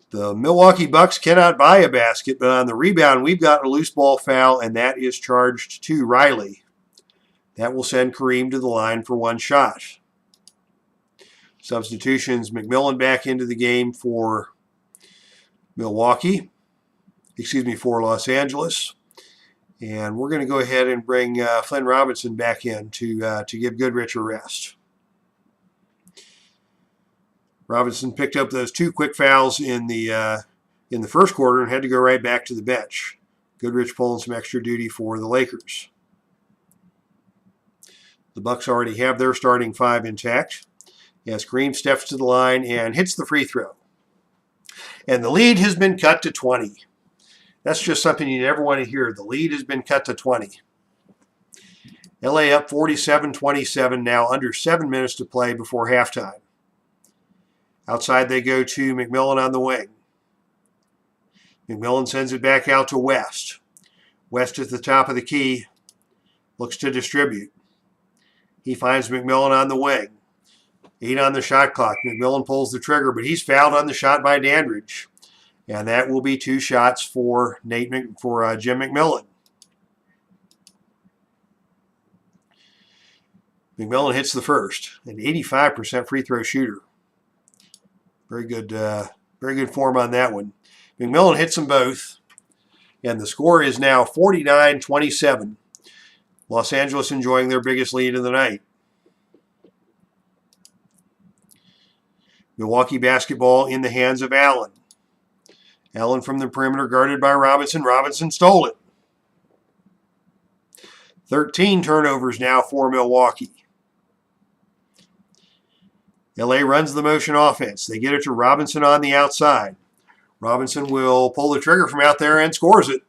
The Milwaukee Bucks cannot buy a basket, but on the rebound, we've got a loose ball foul, and that is charged to Riley. That will send Kareem to the line for one shot. Substitutions, McMillan back into the game for for Los Angeles. And we're going to go ahead and bring Flynn Robinson back in to give Goodrich a rest. Robinson picked up those 2 quick fouls in the first quarter and had to go right back to the bench. Goodrich pulling some extra duty for the Lakers. The Bucks already have their starting 5 intact. As Kareem steps to the line and hits the free throw. And the lead has been cut to 20. That's just something you never want to hear. The lead has been cut to 20. LA up 47-27 now, under 7 minutes to play before halftime. Outside they go to McMillan on the wing. McMillan sends it back out to West. West at the top of the key, looks to distribute. He finds McMillan on the wing. 8 on the shot clock. McMillan pulls the trigger, but he's fouled on the shot by Dandridge. And that will be 2 shots for Jim McMillan. McMillan hits the first, an 85% free throw shooter. Very good form on that one. McMillan hits them both, and the score is now 49-27. Los Angeles enjoying their biggest lead of the night. Milwaukee basketball in the hands of Allen. Allen from the perimeter guarded by Robinson. Robinson stole it. 13 turnovers now for Milwaukee. LA runs the motion offense. They get it to Robinson on the outside. Robinson will pull the trigger from out there and scores it.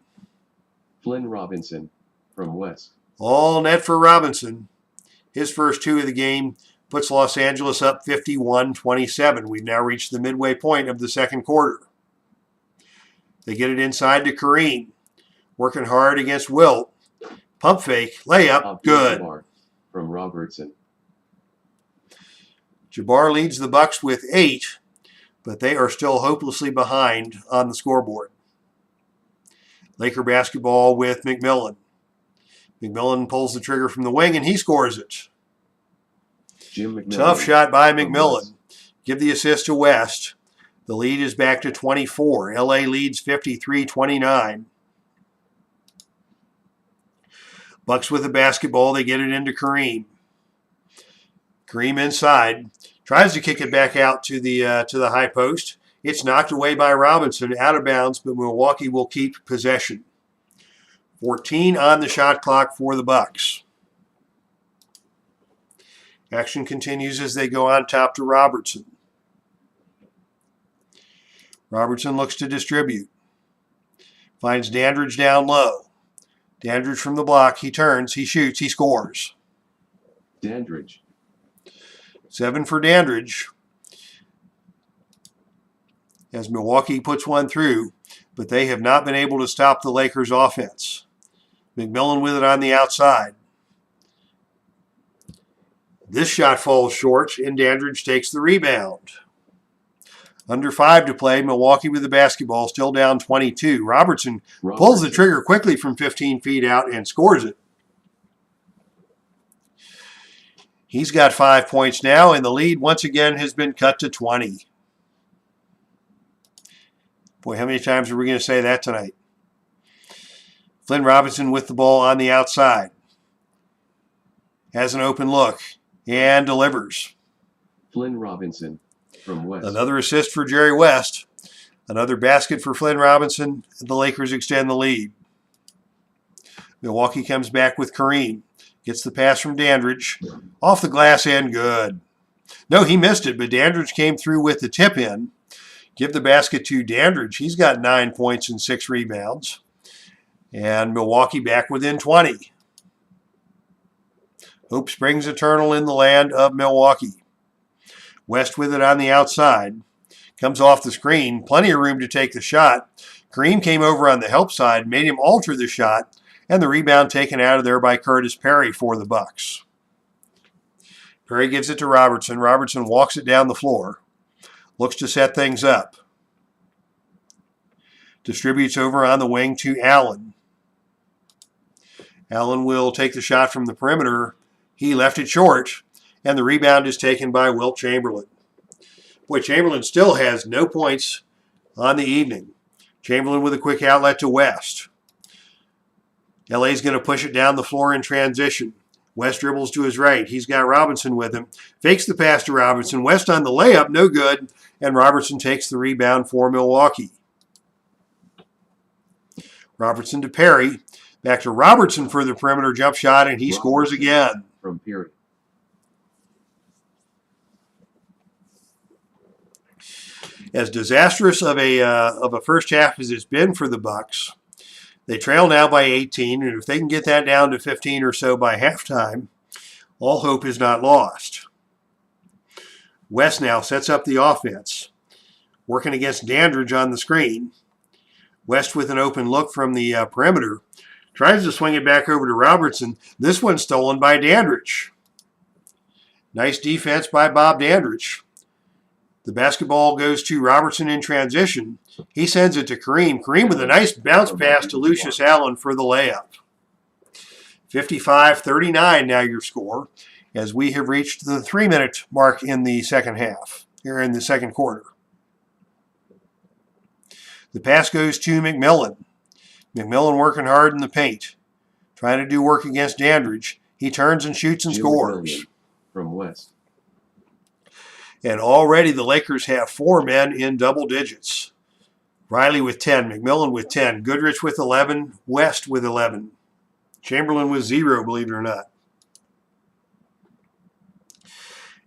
Flynn Robinson from West. All net for Robinson. His first 2 of the game puts Los Angeles up 51-27. We've now reached the midway point of the second quarter. They get it inside to Kareem. Working hard against Wilt. Pump fake, layup, good. From Robertson. Jabbar leads the Bucks with 8, but they are still hopelessly behind on the scoreboard. Laker basketball with McMillan. McMillan pulls the trigger from the wing, and he scores it. Jim McMillan. Tough shot by McMillan. Give the assist to West. The lead is back to 24. LA leads 53-29. Bucks with the basketball. They get it into Kareem. Kareem inside. Tries to kick it back out to the high post. It's knocked away by Robinson, out of bounds, but Milwaukee will keep possession. 14 on the shot clock for the Bucks. Action continues as they go on top to Robertson. Robertson looks to distribute. Finds Dandridge down low. Dandridge from the block. He turns. He shoots. He scores. Dandridge. 7 for Dandridge. As Milwaukee puts one through, but they have not been able to stop the Lakers' offense. McMillan with it on the outside. This shot falls short, and Dandridge takes the rebound. Under 5 to play, Milwaukee with the basketball, still down 22. Robertson pulls the trigger quickly from 15 feet out and scores it. He's got 5 points now, and the lead once again has been cut to 20. Boy, how many times are we going to say that tonight? Flynn Robinson with the ball on the outside. Has an open look and delivers. Flynn Robinson from West. Another assist for Jerry West. Another basket for Flynn Robinson. The Lakers extend the lead. Milwaukee comes back with Kareem. Gets the pass from Dandridge. Off the glass and good. No, he missed it, but Dandridge came through with the tip in. Give the basket to Dandridge. He's got 9 points and 6 rebounds. And Milwaukee back within 20. Hope springs eternal in the land of Milwaukee. West with it on the outside. Comes off the screen. Plenty of room to take the shot. Kareem came over on the help side, made him alter the shot, and the rebound taken out of there by Curtis Perry for the Bucks. Perry gives it to Robertson. Robertson walks it down the floor. Looks to set things up. Distributes over on the wing to Allen. Allen will take the shot from the perimeter. He left it short, and the rebound is taken by Wilt Chamberlain. Boy, Chamberlain still has no points on the evening. Chamberlain with a quick outlet to West. LA's going to push it down the floor in transition. West dribbles to his right. He's got Robinson with him. Fakes the pass to Robinson. West on the layup, no good, and Robertson takes the rebound for Milwaukee. Robertson to Perry. Back to Robertson for the perimeter jump shot, and he scores again. From Perry. As disastrous of a first half as it's been for the Bucks, they trail now by 18, and if they can get that down to 15 or so by halftime, all hope is not lost. West now sets up the offense, working against Dandridge on the screen. West with an open look from the perimeter. Tries to swing it back over to Robertson. This one's stolen by Dandridge. Nice defense by Bob Dandridge. The basketball goes to Robertson in transition. He sends it to Kareem. Kareem with a nice bounce pass to Lucius Allen for the layup. 55-39 now your score, as we have reached the 3-minute mark in the second half, here in the second quarter. The pass goes to McMillan. McMillan working hard in the paint, trying to do work against Dandridge. He turns and shoots and scores. From West. And already the Lakers have 4 men in double digits. Riley with 10, McMillan with 10, Goodrich with 11, West with 11. Chamberlain with 0, believe it or not.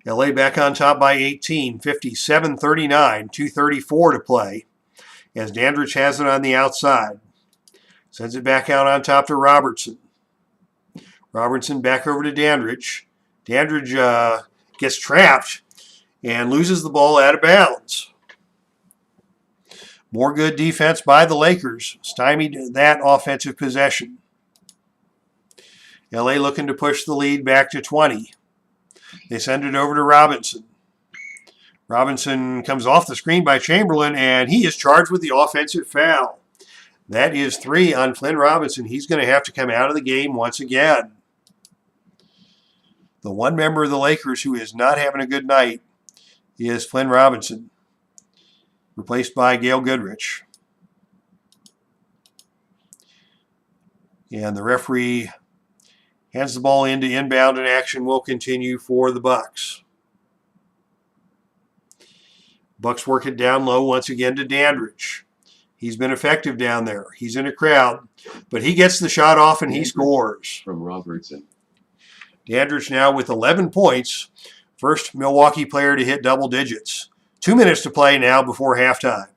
LA back on top by 18, 57-39, 2:34 to play. As Dandridge has it on the outside. Sends it back out on top to Robertson. Robertson back over to Dandridge. Dandridge gets trapped and loses the ball out of bounds. More good defense by the Lakers. Stymied that offensive possession. LA looking to push the lead back to 20. They send it over to Robinson. Robinson comes off the screen by Chamberlain, and he is charged with the offensive foul. That is 3 on Flynn Robinson. He's going to have to come out of the game once again. The one member of the Lakers who is not having a good night is Flynn Robinson, replaced by Gail Goodrich. And the referee hands the ball into inbound, and action will continue for the Bucks. Bucks work it down low once again to Dandridge. He's been effective down there. He's in a crowd, but he gets the shot off and he scores. From Robertson. Dandridge now with 11 points. First Milwaukee player to hit double digits. 2 minutes to play now before halftime.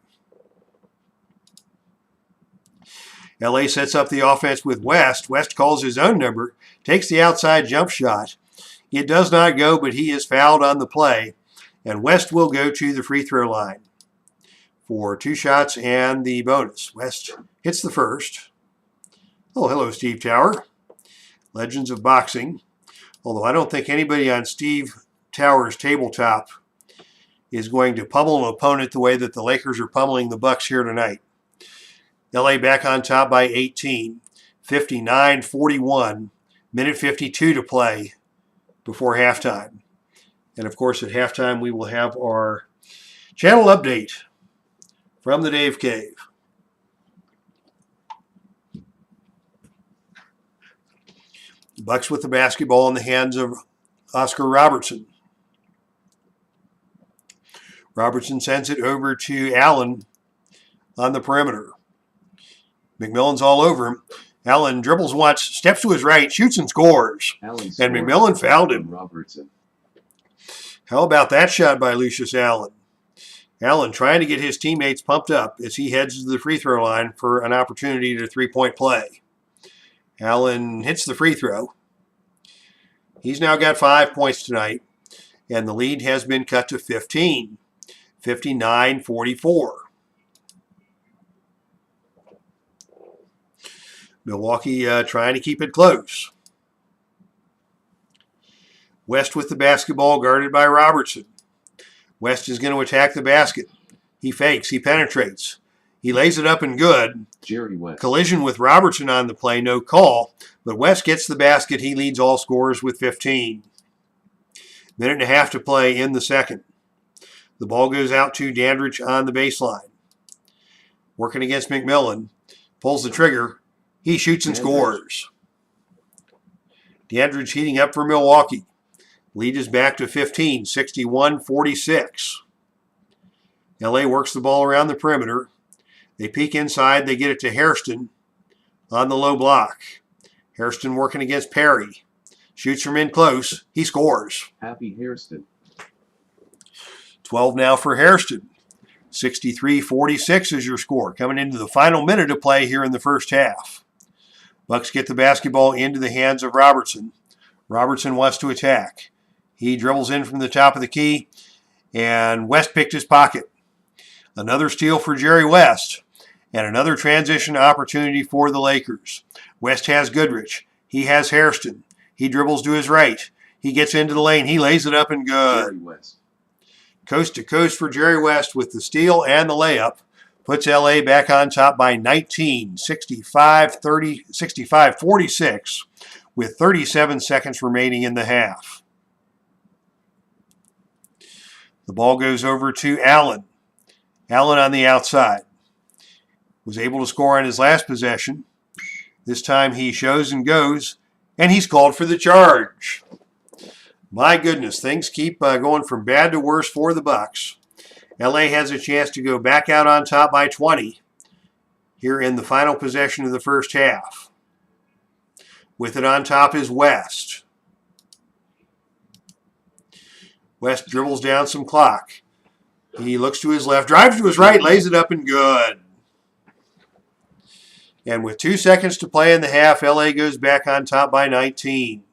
LA sets up the offense with West. West calls his own number, takes the outside jump shot. It does not go, but he is fouled on the play, and West will go to the free throw line for 2 shots and the bonus. West hits the first. Oh, hello, Steve Tower. Legends of Boxing. Although I don't think anybody on Steve Tower's tabletop is going to pummel an opponent the way that the Lakers are pummeling the Bucks here tonight. LA back on top by 18, 59-41, minute 52 to play before halftime. And of course, at halftime, we will have our channel update from the Dave Cave. Bucks with the basketball in the hands of Oscar Robertson. Robertson sends it over to Allen on the perimeter. McMillan's all over him. Allen dribbles once, steps to his right, shoots and scores. And McMillan fouled him. Robertson. How about that shot by Lucius Allen? Allen trying to get his teammates pumped up as he heads to the free throw line for an opportunity to 3-point play. Allen hits the free throw. He's now got 5 points tonight, and the lead has been cut to 15, 59-44. Milwaukee trying to keep it close. West with the basketball guarded by Robertson. West is going to attack the basket. He fakes. He penetrates. He lays it up and good. Jerry West. Collision with Robertson on the play, no call. But West gets the basket. He leads all scorers with 15. Minute and a half to play in the second. The ball goes out to Dandridge on the baseline. Working against McMillan. Pulls the trigger. He shoots and scores. Dandridge heating up for Milwaukee. Lead is back to 15, 61-46. LA works the ball around the perimeter. They peek inside. They get it to Hairston on the low block. Hairston working against Perry. Shoots from in close. He scores. Happy Hairston. 12 now for Hairston. 63-46 is your score. Coming into the final minute of play here in the first half. Bucks get the basketball into the hands of Robertson. Robertson wants to attack. He dribbles in from the top of the key, and West picked his pocket. Another steal for Jerry West, and another transition opportunity for the Lakers. West has Goodrich. He has Hairston. He dribbles to his right. He gets into the lane. He lays it up and good. Jerry West. Coast to coast for Jerry West with the steal and the layup. Puts LA back on top by 19, 65-46, with 37 seconds remaining in the half. The ball goes over to Allen. Allen on the outside. Was able to score on his last possession. This time he shows and goes, and he's called for the charge. My goodness, things keep going from bad to worse for the Bucks. LA has a chance to go back out on top by 20 here in the final possession of the first half. With it on top is West. West dribbles down some clock. He looks to his left, drives to his right, lays it up and good. And with 2 seconds to play in the half, LA goes back on top by 19.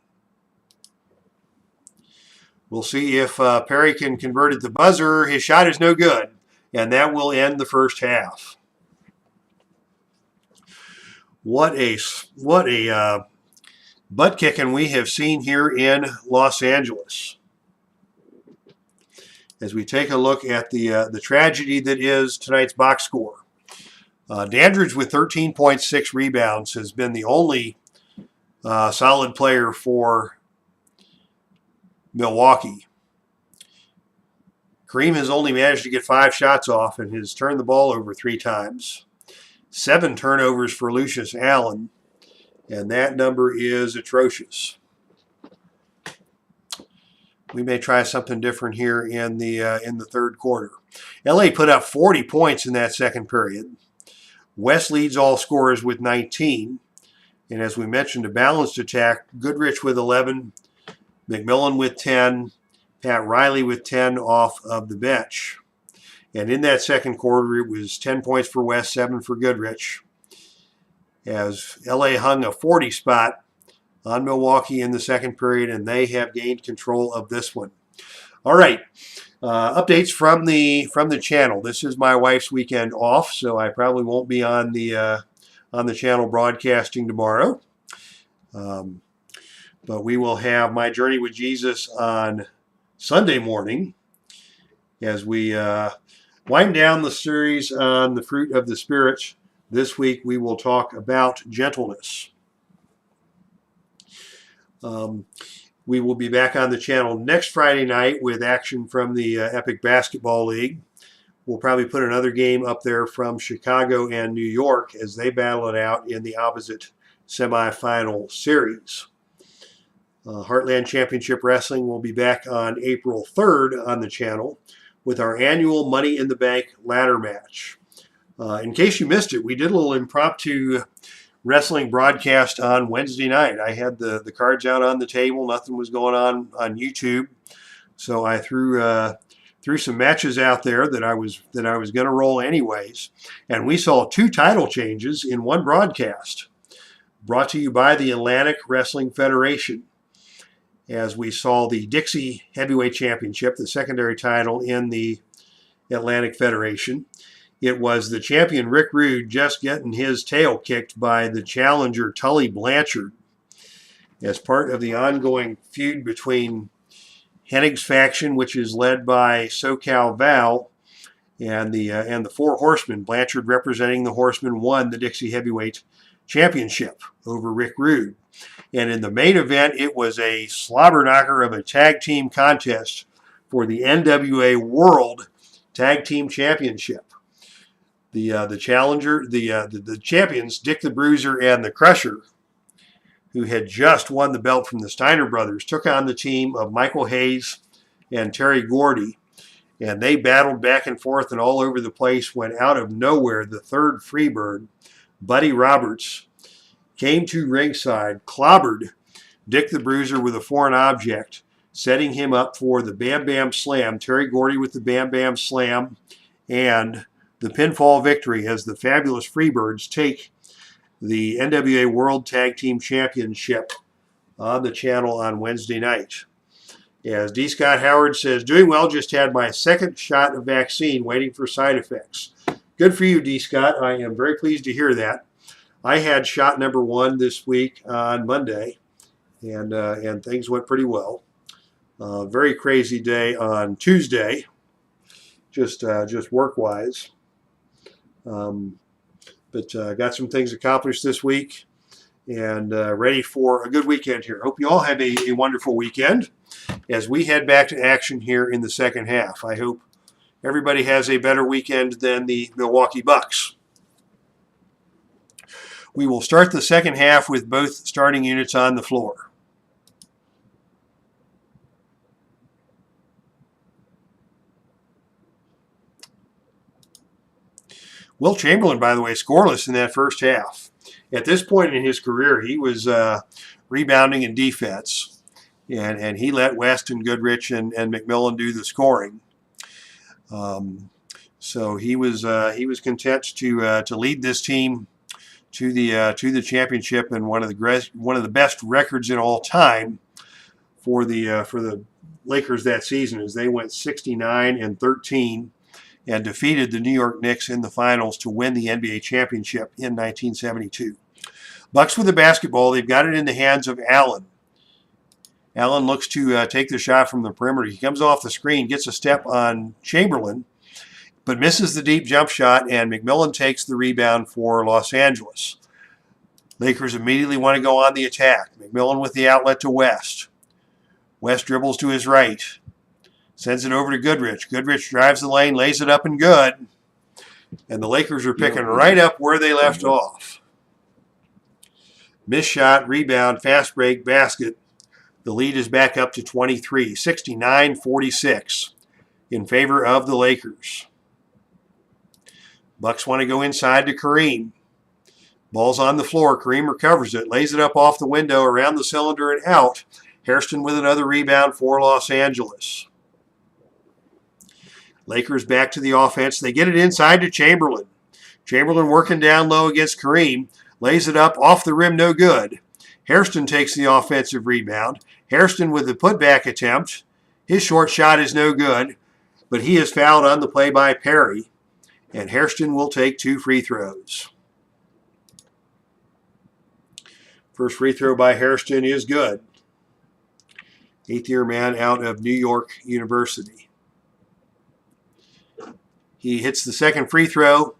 We'll see if Perry can convert at the buzzer. His shot is no good, and that will end the first half. What a butt kicking we have seen here in Los Angeles. As we take a look at the tragedy that is tonight's box score. Dandridge with 13.6 rebounds has been the only solid player for Milwaukee. Kareem has only managed to get 5 shots off and has turned the ball over 3 times. 7 turnovers for Lucius Allen, and that number is atrocious. We may try something different here in the third quarter. LA put up 40 points in that second period. West leads all scorers with 19, and as we mentioned, a balanced attack. Goodrich with 11. McMillan with 10, Pat Riley with 10 off of the bench. And in that second quarter, it was 10 points for West, 7 for Goodrich. as LA hung a 40 spot on Milwaukee in the second period, and they have gained control of this one. All right, updates from the channel. This is my wife's weekend off, so I probably won't be on the channel broadcasting tomorrow. But we will have My Journey with Jesus on Sunday morning as we wind down the series on the fruit of the Spirit. This week we will talk about gentleness. We will be back on the channel next Friday night with action from the Epic Basketball League. We'll probably put another game up there from Chicago and New York as they battle it out in the opposite semifinal series. Heartland Championship Wrestling will be back on April 3rd on the channel with our annual Money in the Bank ladder match. In case you missed it, we did a little impromptu wrestling broadcast on Wednesday night. I had the cards out on the table. Nothing was going on YouTube, so I threw some matches out there that I was going to roll anyways. And we saw 2 title changes in one broadcast, brought to you by the Atlantic Wrestling Federation, as we saw the Dixie Heavyweight Championship, the secondary title in the Atlantic Federation. It was the champion Rick Rude just getting his tail kicked by the challenger Tully Blanchard as part of the ongoing feud between Hennig's faction, which is led by SoCal Val, and the Four Horsemen. Blanchard, representing the Horsemen, won the Dixie Heavyweight Championship over Rick Rude. And in the main event, it was a slobber knocker of a tag team contest for the NWA World Tag Team Championship. The challenger, the champions, Dick the Bruiser and the Crusher, who had just won the belt from the Steiner brothers, took on the team of Michael Hayes and Terry Gordy, and they battled back and forth and all over the place when out of nowhere the third Freebird, Buddy Roberts, came to ringside, clobbered Dick the Bruiser with a foreign object, setting him up for the Bam Bam Slam. Terry Gordy with the Bam Bam Slam and the pinfall victory as the fabulous Freebirds take the NWA World Tag Team Championship on the channel on Wednesday night. As D. Scott Howard says, doing well, just had my second shot of vaccine, waiting for side effects. Good for you, D. Scott. I am very pleased to hear that. I had shot number 1 this week on Monday, and things went pretty well. Very crazy day on Tuesday, just work-wise. But got some things accomplished this week and ready for a good weekend here. Hope you all have a wonderful weekend as we head back to action here in the second half. I hope everybody has a better weekend than the Milwaukee Bucks. We will start the second half with both starting units on the floor. Will Chamberlain, by the way, scoreless in that first half. At this point in his career, he was rebounding in defense, and he let West and Goodrich and McMillan do the scoring. So he was content to lead this team to the championship and one of the best records in all time for the Lakers that season, as they went 69-13 and defeated the New York Knicks in the finals to win the NBA championship in 1972. Bucks with the basketball. They've got it in the hands of Allen. Allen looks to take the shot from the perimeter. He comes off the screen, gets a step on Chamberlain, but misses the deep jump shot, and McMillan takes the rebound for Los Angeles. Lakers immediately want to go on the attack. McMillan with the outlet to West. West dribbles to his right. Sends it over to Goodrich. Goodrich drives the lane, lays it up and good. And the Lakers are picking right up where they left off. Missed shot, rebound, fast break, basket. The lead is back up to 23, 69-46 in favor of the Lakers. Bucks want to go inside to Kareem. Ball's on the floor. Kareem recovers it, lays it up off the window, around the cylinder and out. Hairston with another rebound for Los Angeles. Lakers back to the offense. They get it inside to Chamberlain. Chamberlain working down low against Kareem. Lays it up off the rim, no good. Hairston takes the offensive rebound. Hairston with the putback attempt. His short shot is no good, but he is fouled on the play by Perry, and Hairston will take 2 free throws. First free throw by Hairston is good. 8th-year man out of New York University. He hits the second free throw,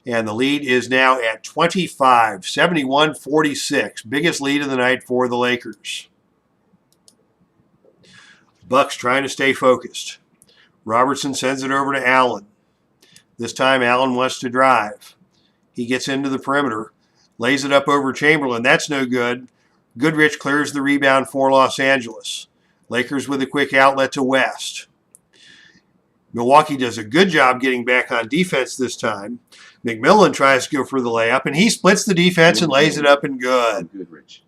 and the lead is now at 25, 71-46. Biggest lead of the night for the Lakers. Bucks trying to stay focused. Robertson sends it over to Allen. This time Allen wants to drive. He gets into the perimeter, lays it up over Chamberlain. That's no good. Goodrich clears the rebound for Los Angeles. Lakers with a quick outlet to West. Milwaukee does a good job getting back on defense this time. McMillan tries to go for the layup, and he splits the defense and lays it up and good. Goodrich.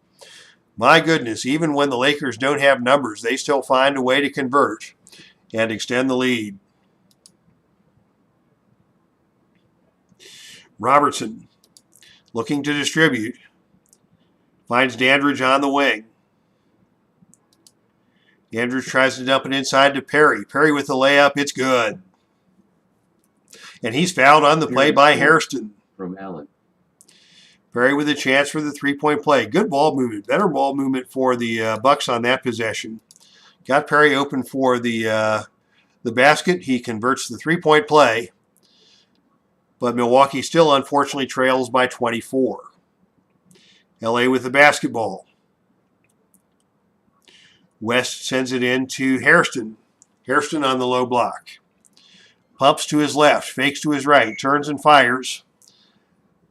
My goodness, even when the Lakers don't have numbers, they still find a way to convert and extend the lead. Robertson looking to distribute. Finds Dandridge on the wing. Dandridge tries to dump it inside to Perry. Perry with the layup. It's good. And he's fouled on the play by Hairston. From Allen. Perry with a chance for the three-point play. Good ball movement. Better ball movement for the Bucks on that possession. Got Perry open for the basket. He converts the three-point play. But Milwaukee still unfortunately trails by 24. LA with the basketball. West sends it in to Hairston. Hairston on the low block. Pumps to his left, fakes to his right, turns and fires.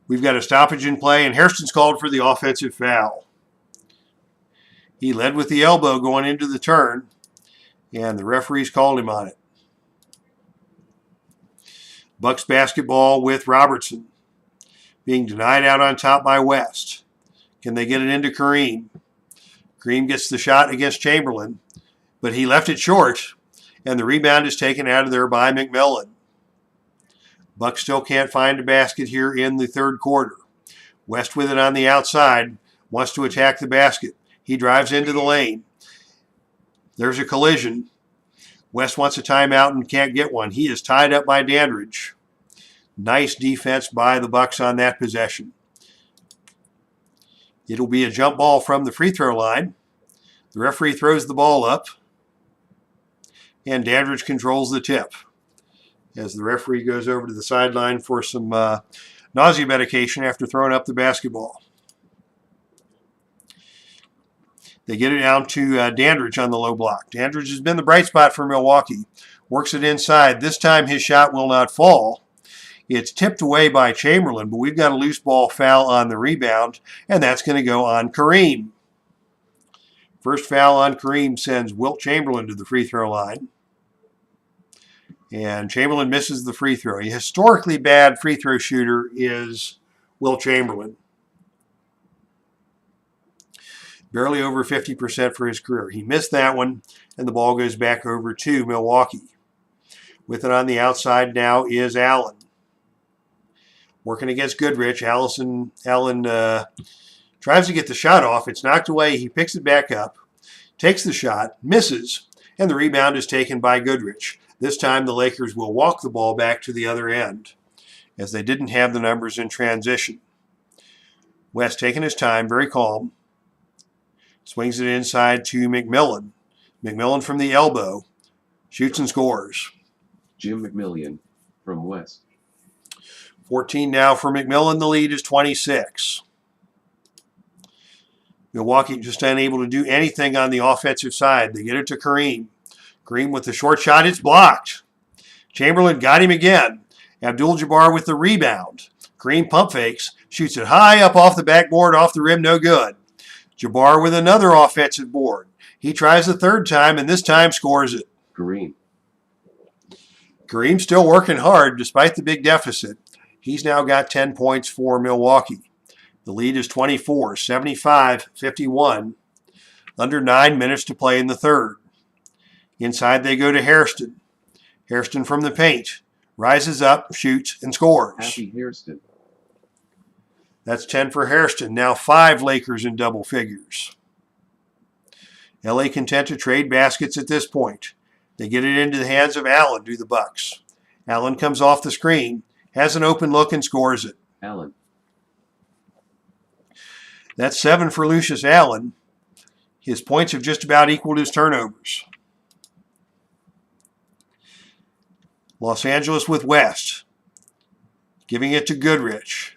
We've got a stoppage in play, and Hairston's called for the offensive foul. He led with the elbow going into the turn, and the referees called him on it. Bucks basketball with Robertson. Being denied out on top by West. Can they get it into Kareem? Kareem gets the shot against Chamberlain, but he left it short, and the rebound is taken out of there by McMillan. Bucks still can't find a basket here in the third quarter. West with it on the outside, wants to attack the basket. He drives into the lane. There's a collision. West wants a timeout and can't get one. He is tied up by Dandridge. Nice defense by the Bucks on that possession. It'll be a jump ball from the free throw line. The referee throws the ball up, and Dandridge controls the tip as the referee goes over to the sideline for some nausea medication after throwing up the basketball. They get it down to Dandridge on the low block. Dandridge has been the bright spot for Milwaukee. Works it inside. This time his shot will not fall. It's tipped away by Chamberlain, but we've got a loose ball foul on the rebound, and that's going to go on Kareem. First foul on Kareem sends Wilt Chamberlain to the free throw line. And Chamberlain misses the free throw. A historically bad free throw shooter is Wilt Chamberlain. Barely over 50% for his career. He missed that one, and the ball goes back over to Milwaukee. With it on the outside now is Allen. Working against Goodrich. Allen tries to get the shot off. It's knocked away. He picks it back up, takes the shot, misses, and the rebound is taken by Goodrich. This time the Lakers will walk the ball back to the other end as they didn't have the numbers in transition. West taking his time, very calm. Swings it inside to McMillan. McMillan from the elbow. Shoots and scores. Jim McMillan from West. 14 now for McMillan. The lead is 26. Milwaukee just unable to do anything on the offensive side. They get it to Kareem. Kareem with the short shot. It's blocked. Chamberlain got him again. Abdul-Jabbar with the rebound. Kareem pump fakes. Shoots it high up off the backboard, off the rim, no good. Jabbar with another offensive board. He tries the third time, and this time scores it. Kareem still working hard despite the big deficit. He's now got 10 points for Milwaukee. The lead is 24, 75-51. Under 9 minutes to play in the third. Inside they go to Hairston. Hairston from the paint. Rises up, shoots, and scores. Happy Hairston. That's 10 for Hairston. Now 5 Lakers in double figures. LA content to trade baskets at this point. They get it into the hands of Allen, do the Bucks. Allen comes off the screen, has an open look, and scores it. Allen. That's 7 for Lucius Allen. His points have just about equaled his turnovers. Los Angeles with West. Giving it to Goodrich.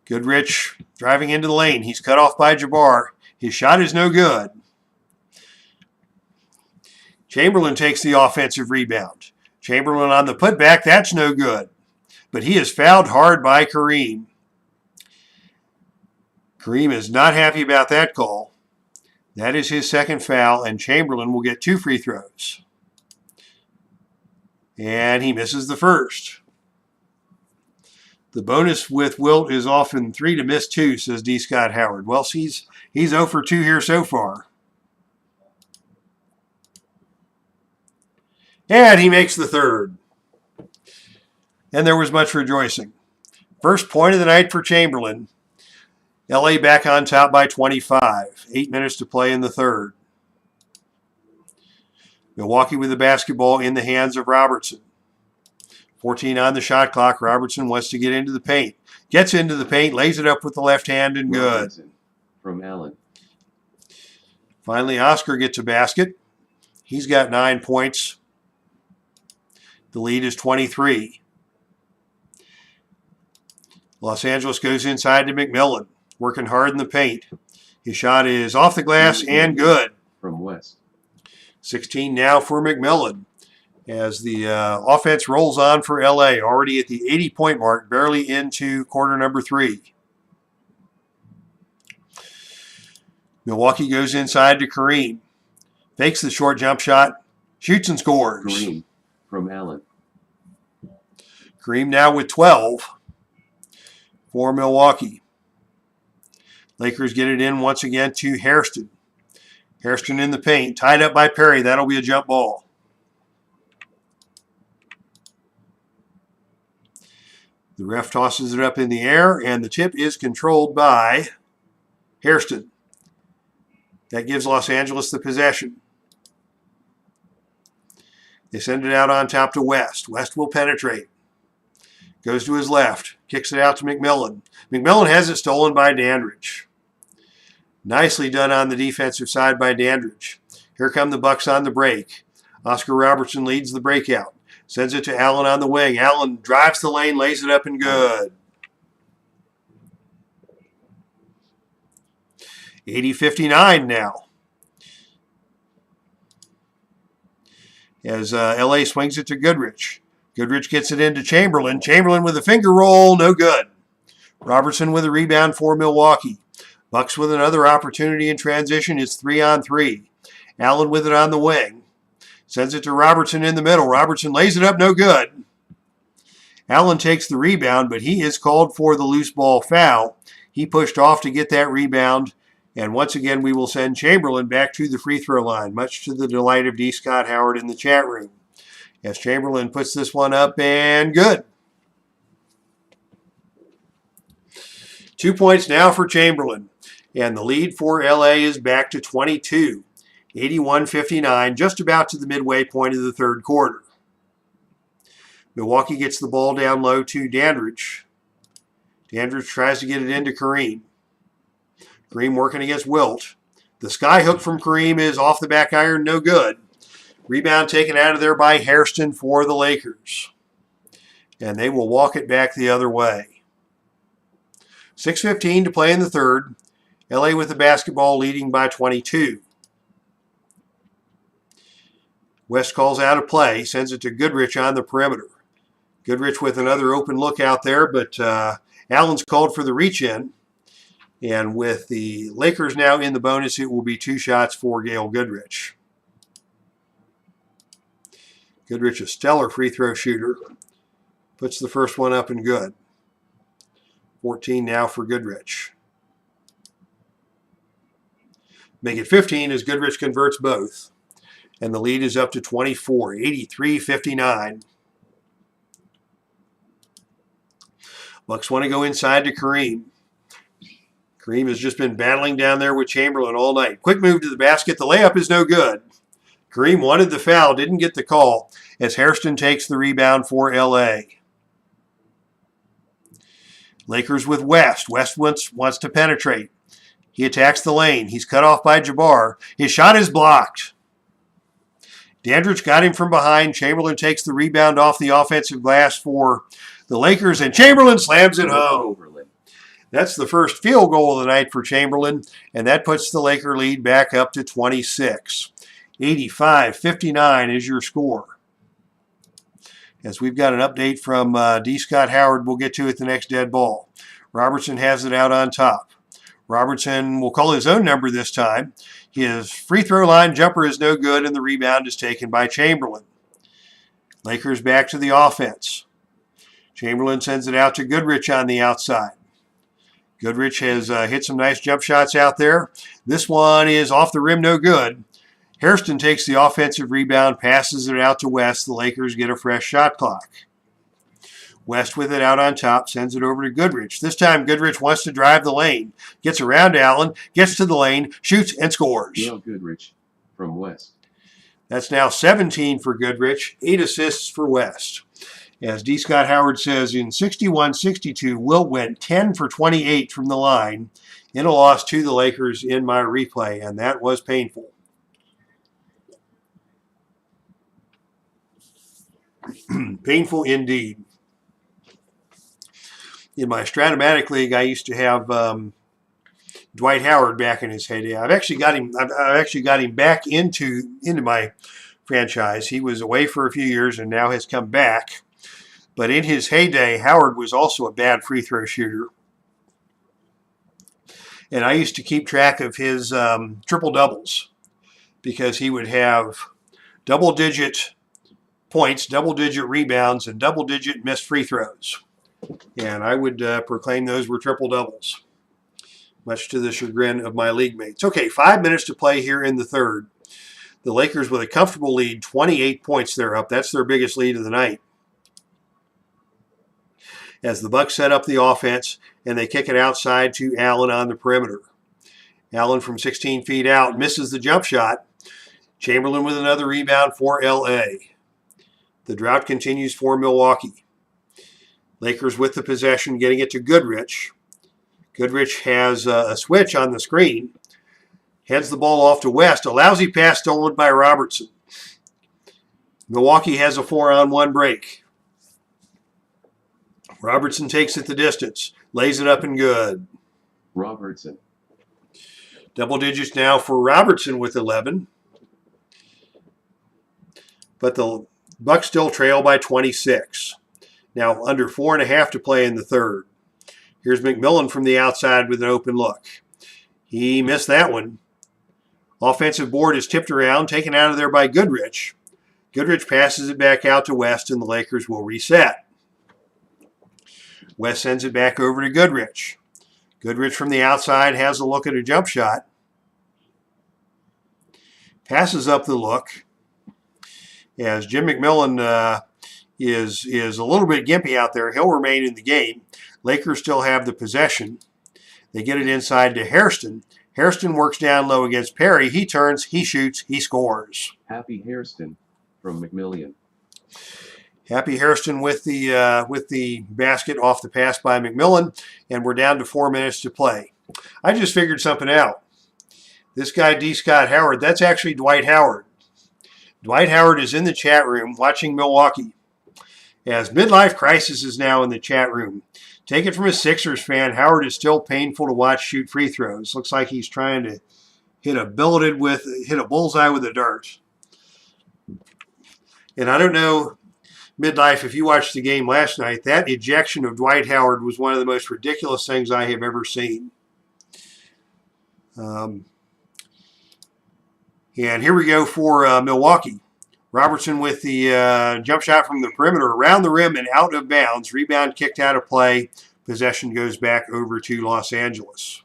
Goodrich driving into the lane. He's cut off by Jabbar. His shot is no good. Chamberlain takes the offensive rebound. Chamberlain on the putback. That's no good. But he is fouled hard by Kareem. Kareem is not happy about that call. That is his second foul, and Chamberlain will get 2 free throws. And he misses the first. The bonus with Wilt is often 3 to miss 2, says D. Scott Howard. Well, he's 0 for 2 here so far. And he makes the third. And there was much rejoicing. First point of the night for Chamberlain. LA back on top by 25. 8 minutes to play in the third. Milwaukee with the basketball in the hands of Robertson. 14 on the shot clock. Robertson wants to get into the paint. Gets into the paint, lays it up with the left hand, and good. From Allen. Finally, Oscar gets a basket. He's got 9 points. The lead is 23. Los Angeles goes inside to McMillan, working hard in the paint. His shot is off the glass and good. From West. 16 now for McMillan as the offense rolls on for LA, already at the 80-point mark, barely into quarter number 3. Milwaukee goes inside to Kareem. Fakes the short jump shot, shoots and scores. Kareem from Allen. Kareem now with 12 for Milwaukee. Lakers get it in once again to Hairston. Hairston in the paint, tied up by Perry. That'll be a jump ball. The ref tosses it up in the air, and the tip is controlled by Hairston. That gives Los Angeles the possession. They send it out on top to West. West will penetrate. Goes to his left. Kicks it out to McMillan. McMillan has it stolen by Dandridge. Nicely done on the defensive side by Dandridge. Here come the Bucks on the break. Oscar Robertson leads the breakout. Sends it to Allen on the wing. Allen drives the lane, lays it up, and good. 80-59 now. As LA swings it to Goodrich. Goodrich gets it into Chamberlain. Chamberlain with a finger roll, no good. Robertson with a rebound for Milwaukee. Bucks with another opportunity in transition. It's 3-on-3. Allen with it on the wing. Sends it to Robertson in the middle. Robertson lays it up, no good. Allen takes the rebound, but he is called for the loose ball foul. He pushed off to get that rebound. And once again, we will send Chamberlain back to the free throw line, much to the delight of D. Scott Howard in the chat room. As Chamberlain puts this one up, and good. 2 points now for Chamberlain. And the lead for LA is back to 22. 81-59, just about to the midway point of the third quarter. Milwaukee gets the ball down low to Dandridge. Dandridge tries to get it into Kareem. Kareem working against Wilt. The sky hook from Kareem is off the back iron, no good. Rebound taken out of there by Hairston for the Lakers. And they will walk it back the other way. 6:15 to play in the third. LA with the basketball leading by 22. West calls out a play, sends it to Goodrich on the perimeter. Goodrich with another open look out there, but Allen's called for the reach-in. And with the Lakers now in the bonus, it will be 2 shots for Gail Goodrich. Goodrich, a stellar free throw shooter, puts the first one up and good. 14 now for Goodrich. Make it 15 as Goodrich converts both. And the lead is up to 24, 83-59. Bucks want to go inside to Kareem. Kareem has just been battling down there with Chamberlain all night. Quick move to the basket. The layup is no good. Kareem wanted the foul, didn't get the call, as Hairston takes the rebound for L.A. Lakers with West. West wants to penetrate. He attacks the lane. He's cut off by Jabbar. His shot is blocked. Dandridge got him from behind. Chamberlain takes the rebound off the offensive glass for the Lakers, and Chamberlain slams it home. That's the first field goal of the night for Chamberlain, and that puts the Laker lead back up to 26. 85-59 is your score. As we've got an update from D. Scott Howard, we'll get to it the next dead ball. Robertson has it out on top. Robertson will call his own number this time. His free throw line jumper is no good, and the rebound is taken by Chamberlain. Lakers back to the offense. Chamberlain sends it out to Goodrich on the outside. Goodrich has hit some nice jump shots out there. This one is off the rim, no good. Hairston takes the offensive rebound, passes it out to West. The Lakers get a fresh shot clock. West with it out on top, sends it over to Goodrich. This time Goodrich wants to drive the lane. Gets around Allen, gets to the lane, shoots, and scores. Neil Goodrich from West. That's now 17 for Goodrich, 8 assists for West. As D. Scott Howard says, in 61-62, Wilt went 10 for 28 from the line in a loss to the Lakers in my replay, and that was painful. Painful indeed. In my Stratomatic League, I used to have Dwight Howard back in his heyday. I've actually got him back into my franchise. He was away for a few years and now has come back. But in his heyday, Howard was also a bad free throw shooter. And I used to keep track of his triple doubles because he would have double-digit points, double-digit rebounds, and double-digit missed free throws. And I would proclaim those were triple doubles, much to the chagrin of my league mates. Okay, 5 minutes to play here in the third. The Lakers with a comfortable lead, 28 points they're up. That's their biggest lead of the night. As the Bucks set up the offense, and they kick it outside to Allen on the perimeter. Allen from 16 feet out misses the jump shot. Chamberlain with another rebound for L.A. The drought continues for Milwaukee. Lakers with the possession, getting it to Goodrich. Goodrich has a switch on the screen. Heads the ball off to West. A lousy pass stolen by Robertson. Milwaukee has a 4-on-1 break. Robertson takes it the distance. Lays it up and good. Robertson. Double digits now for Robertson with 11. But the Bucks still trail by 26. Now under 4.5 to play in the third. Here's McMillan from the outside with an open look. He missed that one. Offensive board is tipped around, taken out of there by Goodrich. Goodrich passes it back out to West, and the Lakers will reset. West sends it back over to Goodrich. Goodrich from the outside has a look at a jump shot. Passes up the look. As Jim McMillan is a little bit gimpy out there, he'll remain in the game. Lakers still have the possession. They get it inside to Hairston. Hairston works down low against Perry. He turns, he shoots, he scores. Happy Hairston from McMillian. Happy Hairston with the basket off the pass by McMillan, and we're down to 4 minutes to play. I just figured something out. This guy, D. Scott Howard, that's actually Dwight Howard. Dwight Howard is in the chat room watching Milwaukee. As Midlife Crisis is now in the chat room. Take it from a Sixers fan. Howard is still painful to watch shoot free throws. Looks like he's trying to hit a bullseye with a dart. And I don't know, Midlife, if you watched the game last night, that ejection of Dwight Howard was one of the most ridiculous things I have ever seen. And here we go for Milwaukee. Robertson with the jump shot from the perimeter, around the rim and out of bounds. Rebound kicked out of play. Possession goes back over to Los Angeles.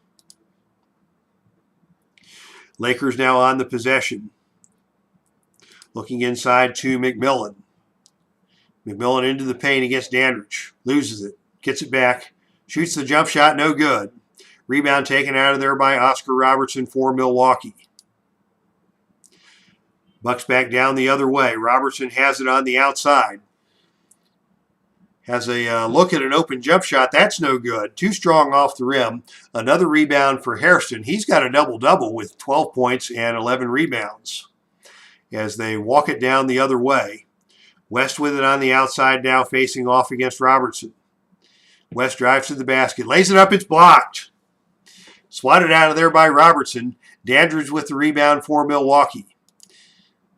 Lakers now on the possession. Looking inside to McMillan. McMillan into the paint against Dandridge. Loses it. Gets it back. Shoots the jump shot. No good. Rebound taken out of there by Oscar Robertson for Milwaukee. Bucks back down the other way. Robertson has it on the outside. Has a look at an open jump shot. That's no good. Too strong off the rim. Another rebound for Hairston. He's got a double-double with 12 points and 11 rebounds as they walk it down the other way. West with it on the outside now, facing off against Robertson. West drives to the basket. Lays it up. It's blocked. Swatted out of there by Robertson. Dandridge with the rebound for Milwaukee.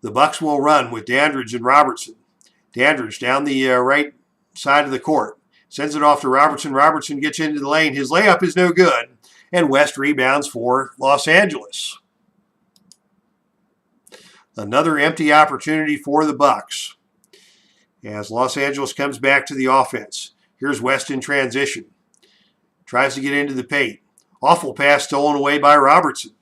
The Bucks will run with Dandridge and Robertson. Dandridge down the right side of the court. Sends it off to Robertson. Robertson gets into the lane. His layup is no good. And West rebounds for Los Angeles. Another empty opportunity for the Bucks as Los Angeles comes back to the offense. Here's West in transition. Tries to get into the paint. Awful pass stolen away by Robertson.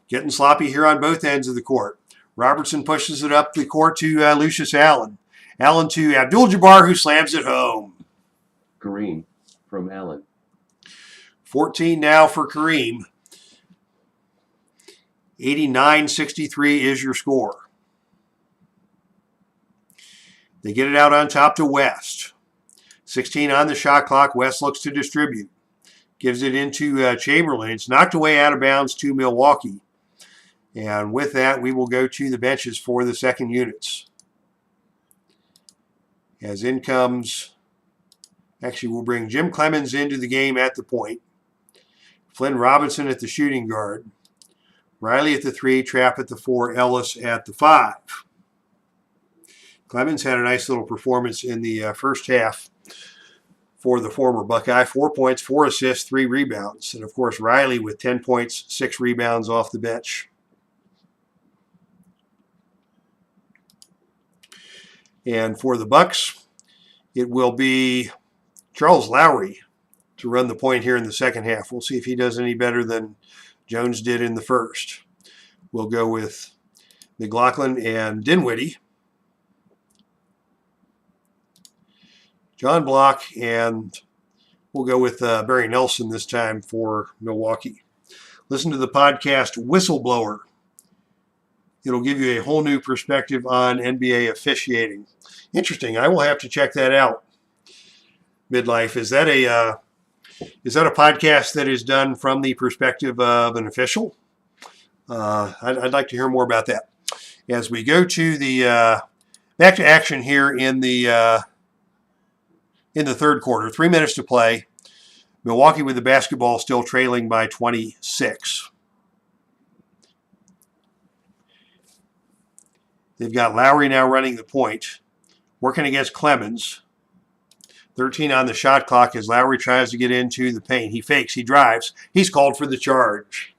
Getting sloppy here on both ends of the court. Robertson pushes it up the court to Lucius Allen. Allen to Abdul-Jabbar, who slams it home. Kareem from Allen. 14 now for Kareem. 89-63 is your score. They get it out on top to West. 16 on the shot clock. West looks to distribute. Gives it into Chamberlain. It's knocked away out of bounds to Milwaukee. And with that, we will go to the benches for the second units. As in comes, actually we'll bring Jim Clemens into the game at the point. Flynn Robinson at the shooting guard. Riley at the 3, Trapp at the 4, Ellis at the 5. Clemens had a nice little performance in the first half for the former Buckeye. 4 points, 4 assists, 3 rebounds. And of course, Riley with 10 points, 6 rebounds off the bench. And for the Bucks, it will be Charles Lowry to run the point here in the second half. We'll see if he does any better than Jones did in the first. We'll go with McLaughlin and Dinwiddie. John Block, and we'll go with Barry Nelson this time for Milwaukee. Listen to the podcast Whistleblower. It'll give you a whole new perspective on NBA officiating. Interesting. I will have to check that out. Midlife, is that a podcast that is done from the perspective of an official? I'd like to hear more about that. As we go to the back to action here in the third quarter, 3 minutes to play. Milwaukee with the basketball still trailing by 26. They've got Lowry now running the point, working against Clemens. 13 on the shot clock as Lowry tries to get into the paint. He fakes, he drives. He's called for the charge.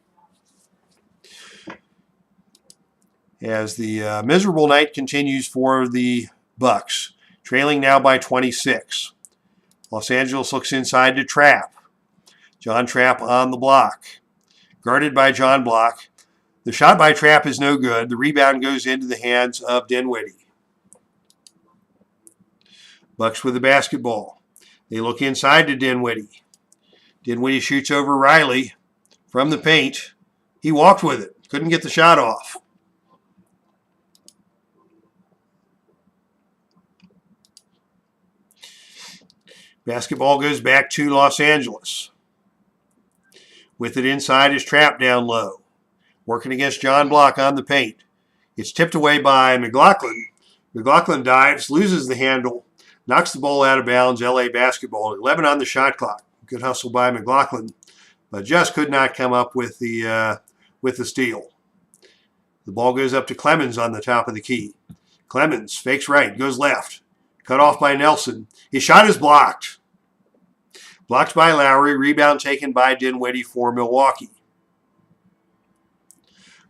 As the miserable night continues for the Bucks, trailing now by 26. Los Angeles looks inside to Trapp. John Trapp on the block. Guarded by John Block. The shot by Trapp is no good. The rebound goes into the hands of Dinwiddie. Bucks with the basketball. They look inside to Dinwiddie. Dinwiddie shoots over Riley from the paint. He walked with it. Couldn't get the shot off. Basketball goes back to Los Angeles. With it inside is Trapp down low. Working against John Block on the paint. It's tipped away by McLaughlin. McLaughlin dives, loses the handle, knocks the ball out of bounds. LA basketball. 11 on the shot clock. Good hustle by McLaughlin, but just could not come up with the steal. The ball goes up to Clemens on the top of the key. Clemens fakes right, goes left. Cut off by Nelson. His shot is blocked. Blocked by Lowry. Rebound taken by Dinwiddie for Milwaukee.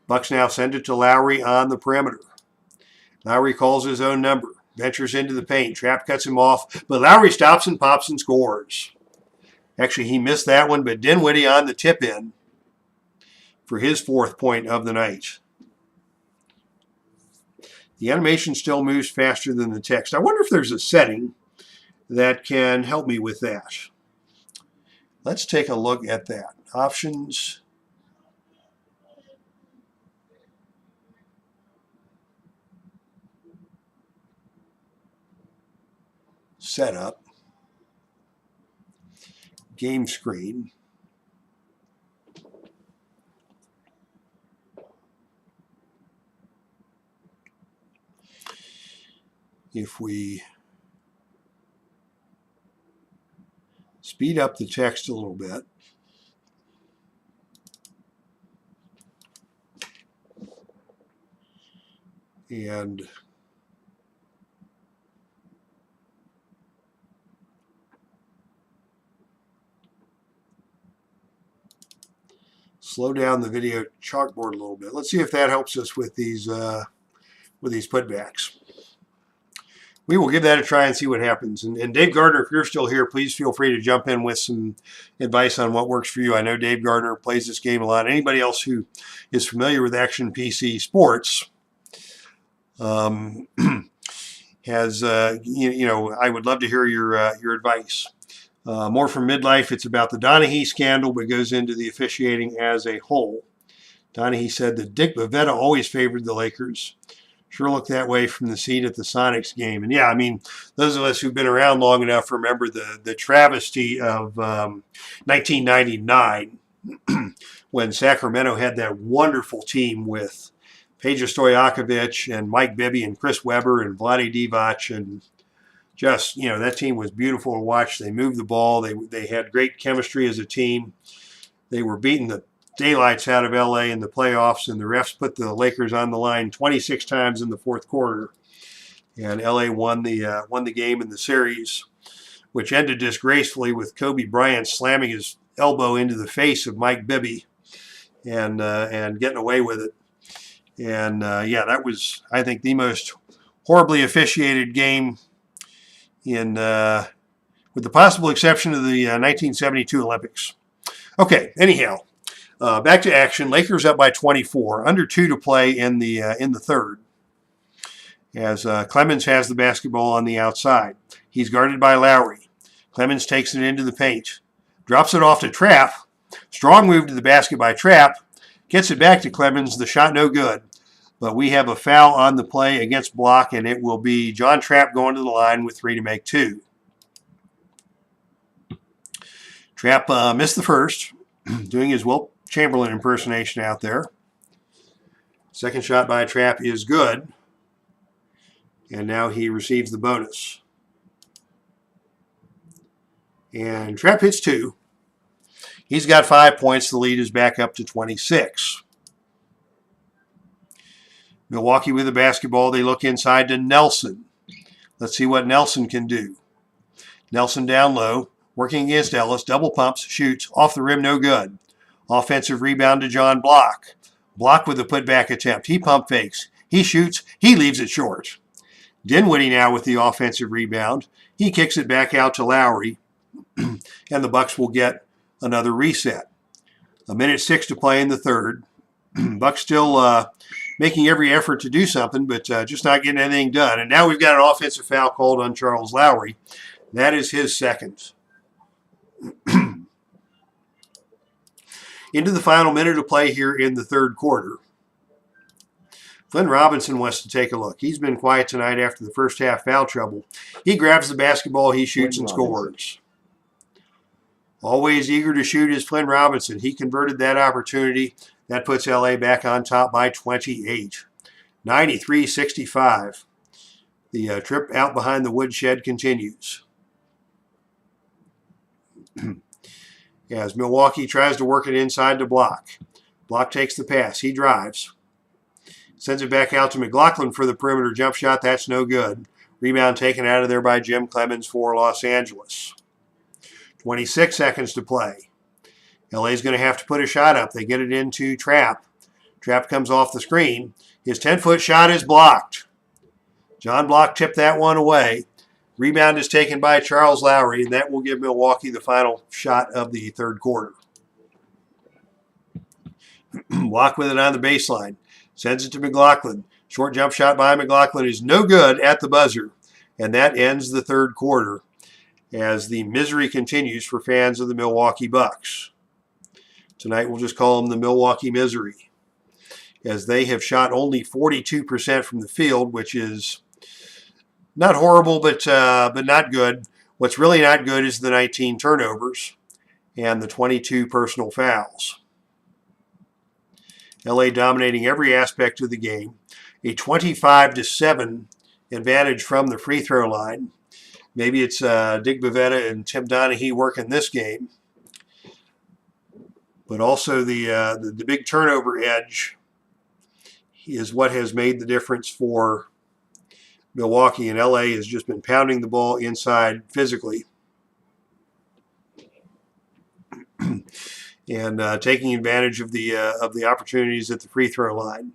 Bucks now send it to Lowry on the perimeter. Lowry calls his own number. Ventures into the paint. Trapp cuts him off, but Lowry stops and pops and scores. Actually, he missed that one, but Dinwiddie on the tip-in for his 4th point of the night. The animation still moves faster than the text. I wonder if there's a setting that can help me with that. Let's take a look at that. options. Setup. Game screen. If we speed up the text a little bit, and slow down the video chalkboard a little bit. Let's see if that helps us with these putbacks. We will give that a try and see what happens. And Dave Gardner, if you're still here, please feel free to jump in with some advice on what works for you. I know Dave Gardner plays this game a lot. Anybody else who is familiar with Action PC Sports has, I would love to hear your advice. More from Midlife, it's about the Donaghy scandal, but goes into the officiating as a whole. Donaghy said that Dick Bavetta always favored the Lakers. Sure looked that way from the seat at the Sonics game. And yeah, I mean, those of us who've been around long enough remember the travesty of 1999 when Sacramento had that wonderful team with Peja Stojakovic and Mike Bibby and Chris Webber and Vlade Divac, and just, that team was beautiful to watch. They moved the ball. They had great chemistry as a team. They were beating the daylights out of LA in the playoffs, and the refs put the Lakers on the line 26 times in the fourth quarter, and LA won the game in the series, which ended disgracefully with Kobe Bryant slamming his elbow into the face of Mike Bibby and getting away with it. And that was, I think, the most horribly officiated game with the possible exception of the 1972 Olympics. Okay, anyhow. Back to action. Lakers up by 24, under 2 to play in the third. As Clemens has the basketball on the outside, he's guarded by Lowry. Clemens takes it into the paint, drops it off to Trapp. Strong move to the basket by Trapp, gets it back to Clemens. The shot no good, but we have a foul on the play against Block, and it will be John Trapp going to the line with 3 to make 2. Trapp missed the first, doing his Wilt Chamberlain impersonation out there. Second shot by Trapp is good. And now he receives the bonus. And Trapp hits 2. He's got 5 points. The lead is back up to 26. Milwaukee with the basketball. They look inside to Nelson. Let's see what Nelson can do. Nelson down low, working against Ellis. Double pumps, shoots, off the rim, no good. Offensive rebound to John Block. Block with a putback attempt. He pump fakes. He shoots. He leaves it short. Dinwiddie now with the offensive rebound. He kicks it back out to Lowry, and the Bucks will get another reset. 1:06 to play in the third. Bucks still making every effort to do something, but just not getting anything done. And now we've got an offensive foul called on Charles Lowry. That is his second. Into the final minute of play here in the third quarter. Flynn Robinson wants to take a look. He's been quiet tonight after the first half foul trouble. He grabs the basketball, he shoots and scores. Always eager to shoot is Flynn Robinson. He converted that opportunity. That puts LA back on top by 28. 93-65. The trip out behind the woodshed continues. As Milwaukee tries to work it inside to Block. Block takes the pass. He drives. Sends it back out to McLaughlin for the perimeter jump shot. That's no good. Rebound taken out of there by Jim Clemens for Los Angeles. 26 seconds to play. LA's going to have to put a shot up. They get it into Trapp. Trapp comes off the screen. His 10-foot shot is blocked. John Block tipped that one away. Rebound is taken by Charles Lowry, and that will give Milwaukee the final shot of the third quarter. Block with it on the baseline. Sends it to McLaughlin. Short jump shot by McLaughlin is no good at the buzzer. And that ends the third quarter as the misery continues for fans of the Milwaukee Bucks. Tonight we'll just call them the Milwaukee Misery, as they have shot only 42% from the field, which is not horrible, but not good. What's really not good is the 19 turnovers and the 22 personal fouls. LA dominating every aspect of the game. A 25-7 advantage from the free throw line. Maybe it's Dick Bavetta and Tim Donaghy working this game. But also the big turnover edge is what has made the difference for Milwaukee, and LA has just been pounding the ball inside physically and taking advantage of the opportunities at the free throw line.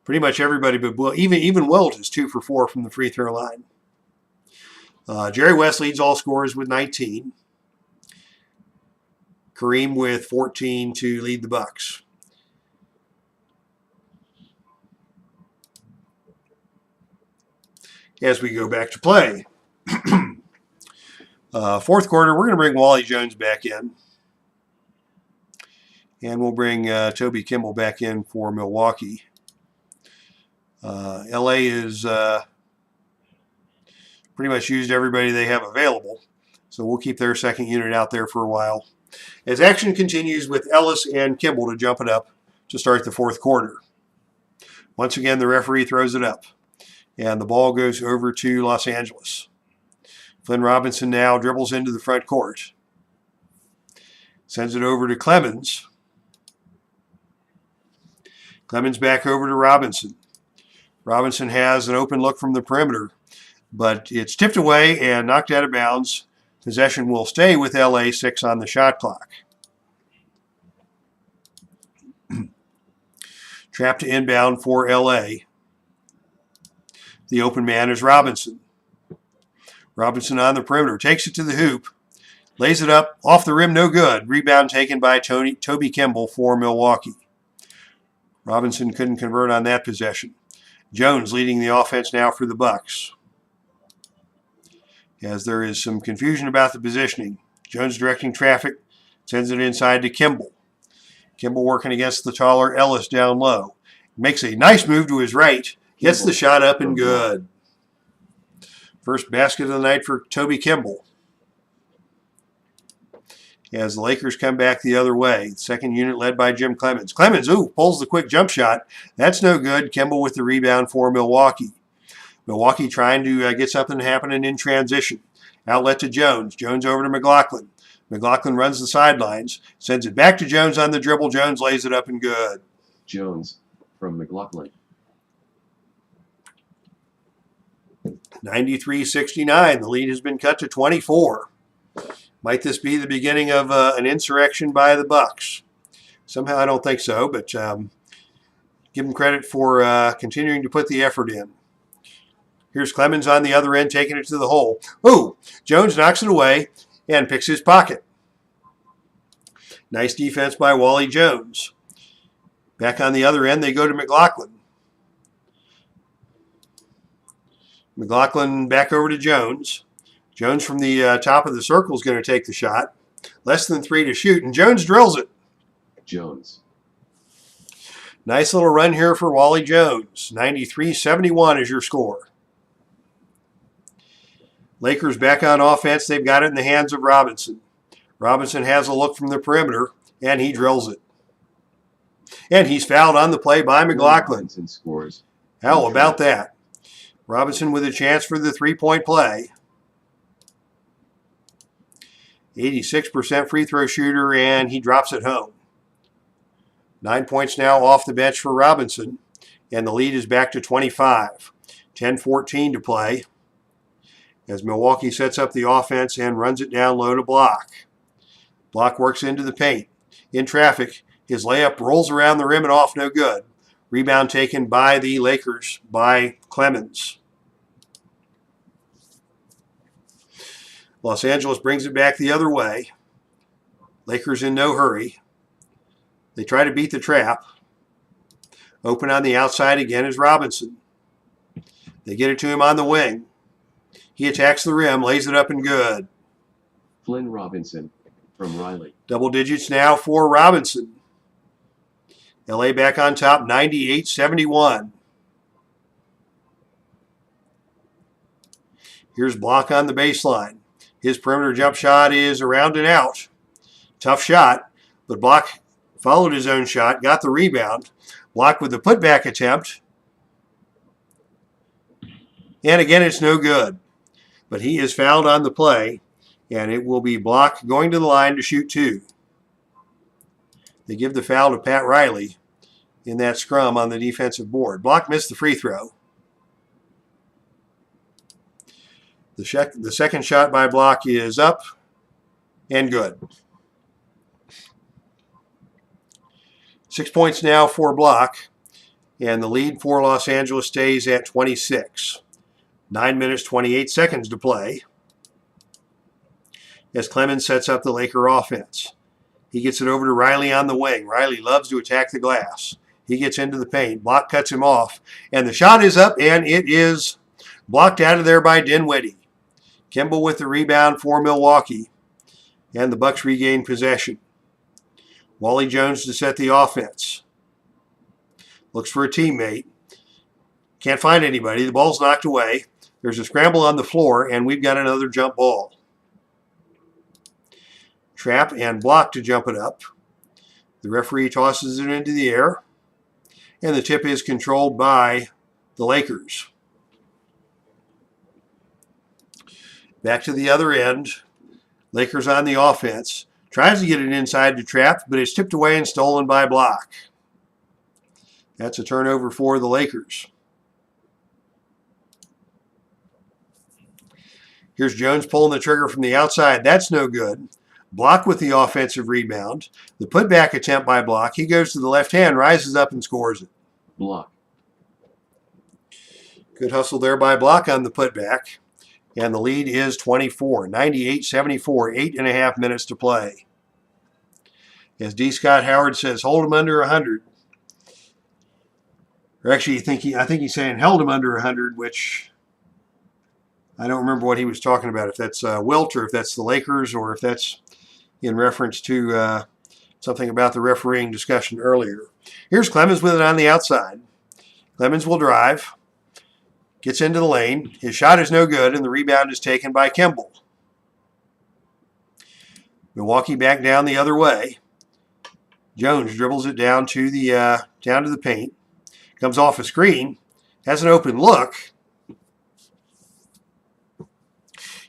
Pretty much everybody, but even Wilt is 2 for 4 from the free throw line. Jerry West leads all scorers with 19. Kareem with 14 to lead the Bucks. As we go back to play. Fourth quarter, we're going to bring Wally Jones back in. And we'll bring Toby Kimball back in for Milwaukee. LA is pretty much used everybody they have available. So we'll keep their second unit out there for a while. As action continues with Ellis and Kimball to jump it up to start the fourth quarter. Once again, the referee throws it up. And the ball goes over to Los Angeles. Flynn Robinson now dribbles into the front court. Sends it over to Clemens. Clemens back over to Robinson. Robinson has an open look from the perimeter, but it's tipped away and knocked out of bounds. Possession will stay with LA, 6 on the shot clock. Trap to inbound for LA. The open man is Robinson. Robinson on the perimeter. Takes it to the hoop. Lays it up. Off the rim, no good. Rebound taken by Toby Kimball for Milwaukee. Robinson couldn't convert on that possession. Jones leading the offense now for the Bucks. As there is some confusion about the positioning. Jones directing traffic. Sends it inside to Kimball. Kimball working against the taller Ellis down low. Makes a nice move to his right. Gets the shot up and good. First basket of the night for Toby Kimball. As the Lakers come back the other way. Second unit led by Jim Clemens. Clemens, pulls the quick jump shot. That's no good. Kimball with the rebound for Milwaukee. Milwaukee trying to get something happening in transition. Outlet to Jones. Jones over to McLaughlin. McLaughlin runs the sidelines. Sends it back to Jones on the dribble. Jones lays it up and good. Jones from McLaughlin. 93-69. The lead has been cut to 24. Might this be the beginning of an insurrection by the Bucks? Somehow I don't think so, but give them credit for continuing to put the effort in. Here's Clemens on the other end taking it to the hole. Jones knocks it away and picks his pocket. Nice defense by Wally Jones. Back on the other end, they go to McLaughlin. McLaughlin back over to Jones. Jones from the top of the circle is going to take the shot. Less than 3 to shoot, and Jones drills it. Jones. Nice little run here for Wally Jones. 93-71 is your score. Lakers back on offense. They've got it in the hands of Robinson. Robinson has a look from the perimeter, and he drills it. And he's fouled on the play by McLaughlin. Robinson scores. How about that? Robinson with a chance for the three-point play. 86% free throw shooter, and he drops it home. 9 points now off the bench for Robinson, and the lead is back to 25. 10-14 to play as Milwaukee sets up the offense and runs it down low to Block. Block works into the paint. In traffic, his layup rolls around the rim and off, no good. Rebound taken by the Lakers by Clemens. Los Angeles brings it back the other way. Lakers in no hurry. They try to beat the trap. Open on the outside again is Robinson. They get it to him on the wing. He attacks the rim, lays it up and good. Flynn Robinson from Riley. Double digits now for Robinson. LA back on top, 98-71. Here's Block on the baseline. His perimeter jump shot is around and out. Tough shot, but Block followed his own shot, got the rebound. Block with the putback attempt. And again, it's no good. But he is fouled on the play, and it will be Block going to the line to shoot two. They give the foul to Pat Riley in that scrum on the defensive board. Block missed the free throw. The second shot by Block is up and good. 6 points now for Block, and the lead for Los Angeles stays at 26. 9 minutes, 28 seconds to play as Clemens sets up the Laker offense. He gets it over to Riley on the wing. Riley loves to attack the glass. He gets into the paint. Block cuts him off, and the shot is up, and it is blocked out of there by Dinwiddie. Kimball with the rebound for Milwaukee, and the Bucks regain possession. Wally Jones to set the offense. Looks for a teammate. Can't find anybody. The ball's knocked away. There's a scramble on the floor, and we've got another jump ball. Trap and Block to jump it up. The referee tosses it into the air, and the tip is controlled by the Lakers. Back to the other end. Lakers on the offense. Tries to get it inside to Trap, but it's tipped away and stolen by Block. That's a turnover for the Lakers. Here's Jones pulling the trigger from the outside. That's no good. Block with the offensive rebound. The putback attempt by Block. He goes to the left hand, rises up and scores it. Block. Good hustle there by Block on the putback. And the lead is 24, 98-74, 8.5 minutes to play. As D. Scott Howard says, hold him under 100. Or actually, I think he's saying held him under 100, which I don't remember what he was talking about. If that's Wilt, or if that's the Lakers, or if that's in reference to something about the refereeing discussion earlier. Here's Clemens with it on the outside. Clemens will drive. Gets into the lane. His shot is no good, and the rebound is taken by Kimball. Milwaukee back down the other way. Jones dribbles it down to the paint. Comes off a screen. Has an open look.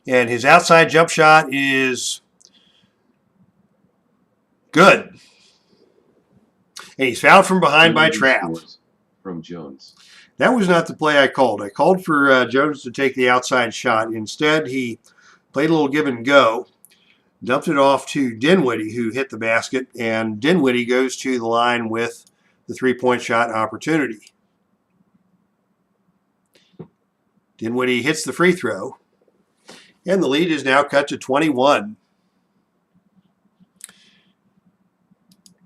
And his outside jump shot is good. And he's fouled from behind by Trap. From Jones. That was not the play I called. I called for Jones to take the outside shot. Instead, he played a little give and go, dumped it off to Dinwiddie, who hit the basket, and Dinwiddie goes to the line with the three-point shot opportunity. Dinwiddie hits the free throw, and the lead is now cut to 21.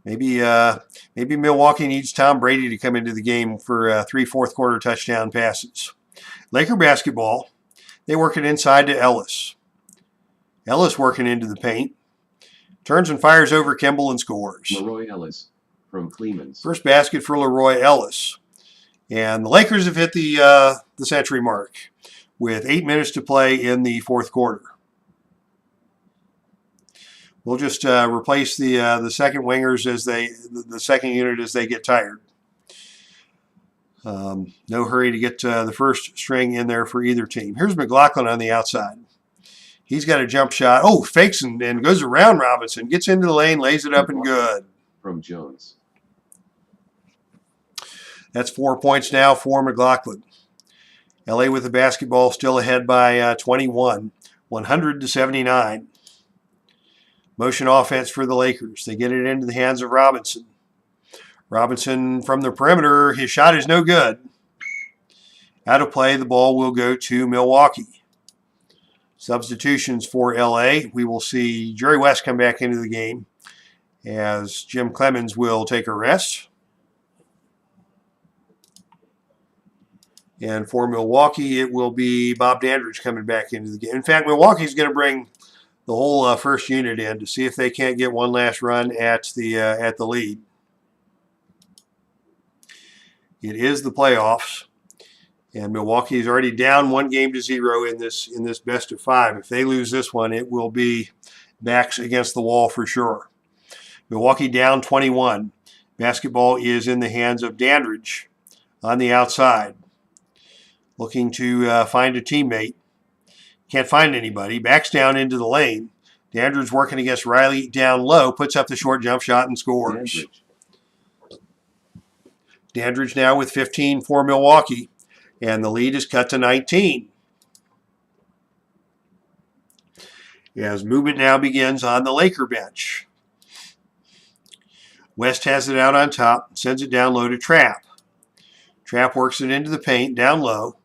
Maybe Milwaukee needs Tom Brady to come into the game for 3 fourth-quarter touchdown passes. Laker basketball, they work it inside to Ellis. Ellis working into the paint. Turns and fires over Kimball and scores. Leroy Ellis from Clemens. First basket for Leroy Ellis. And the Lakers have hit the century mark with 8 minutes to play in the fourth quarter. We'll just replace the second wingers the second unit as they get tired. No hurry to get the first string in there for either team. Here's McLaughlin on the outside. He's got a jump shot. Oh, fakes and goes around Robinson. Gets into the lane, lays it up and good. From Jones. That's 4 points now for McLaughlin. LA with the basketball still ahead by 21, 100-79. Motion offense for the Lakers. They get it into the hands of Robinson. Robinson from the perimeter. His shot is no good. Out of play, the ball will go to Milwaukee. Substitutions for LA. We will see Jerry West come back into the game as Jim Clemens will take a rest. And for Milwaukee, it will be Bob Dandridge coming back into the game. In fact, Milwaukee's going to bring the whole first unit in to see if they can't get one last run at the lead. It is the playoffs, and Milwaukee is already down 1-0 in this best of 5. If they lose this one, it will be backs against the wall for sure. Milwaukee down 21. Basketball is in the hands of Dandridge on the outside, looking to find a teammate. Can't find anybody. Backs down into the lane. Dandridge working against Riley down low, puts up the short jump shot and scores. Dandridge now with 15 for Milwaukee, and the lead is cut to 19. As movement now begins on the Laker bench. West has it out on top, sends it down low to Trapp. Trapp works it into the paint, down low.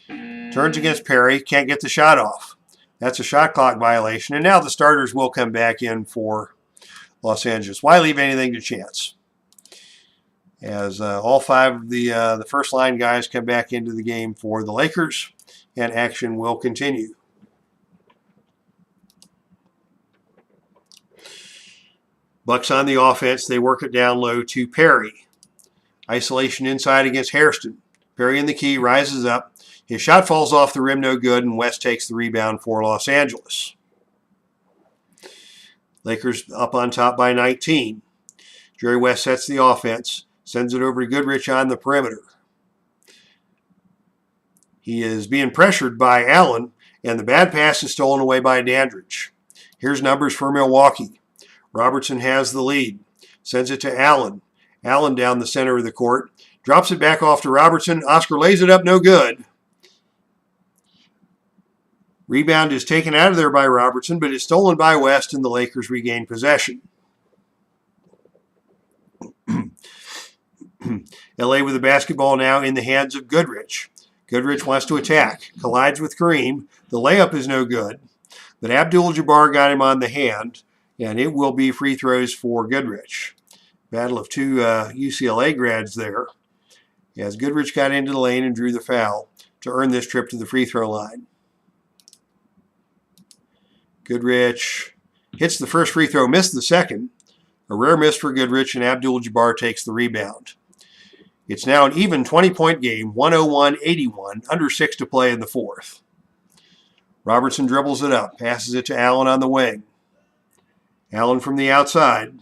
Turns against Perry, can't get the shot off. That's a shot clock violation, and now the starters will come back in for Los Angeles. Why leave anything to chance? As all 5 of the first line guys come back into the game for the Lakers, and action will continue. Bucks on the offense. They work it down low to Perry. Isolation inside against Hairston. Perry in the key, rises up. His shot falls off the rim, no good, and West takes the rebound for Los Angeles. Lakers up on top by 19. Jerry West sets the offense, sends it over to Goodrich on the perimeter. He is being pressured by Allen, and the bad pass is stolen away by Dandridge. Here's numbers for Milwaukee. Robertson has the lead, sends it to Allen. Allen down the center of the court, drops it back off to Robertson. Oscar lays it up, no good. Rebound is taken out of there by Robertson, but is stolen by West, and the Lakers regain possession. LA with the basketball now in the hands of Goodrich. Goodrich wants to attack, collides with Kareem. The layup is no good, but Abdul-Jabbar got him on the hand, and it will be free throws for Goodrich. Battle of 2 UCLA grads there, as Goodrich got into the lane and drew the foul to earn this trip to the free throw line. Goodrich hits the first free throw, missed the second. A rare miss for Goodrich, and Abdul-Jabbar takes the rebound. It's now an even 20-point game, 101-81, under 6 to play in the fourth. Robertson dribbles it up, passes it to Allen on the wing. Allen from the outside,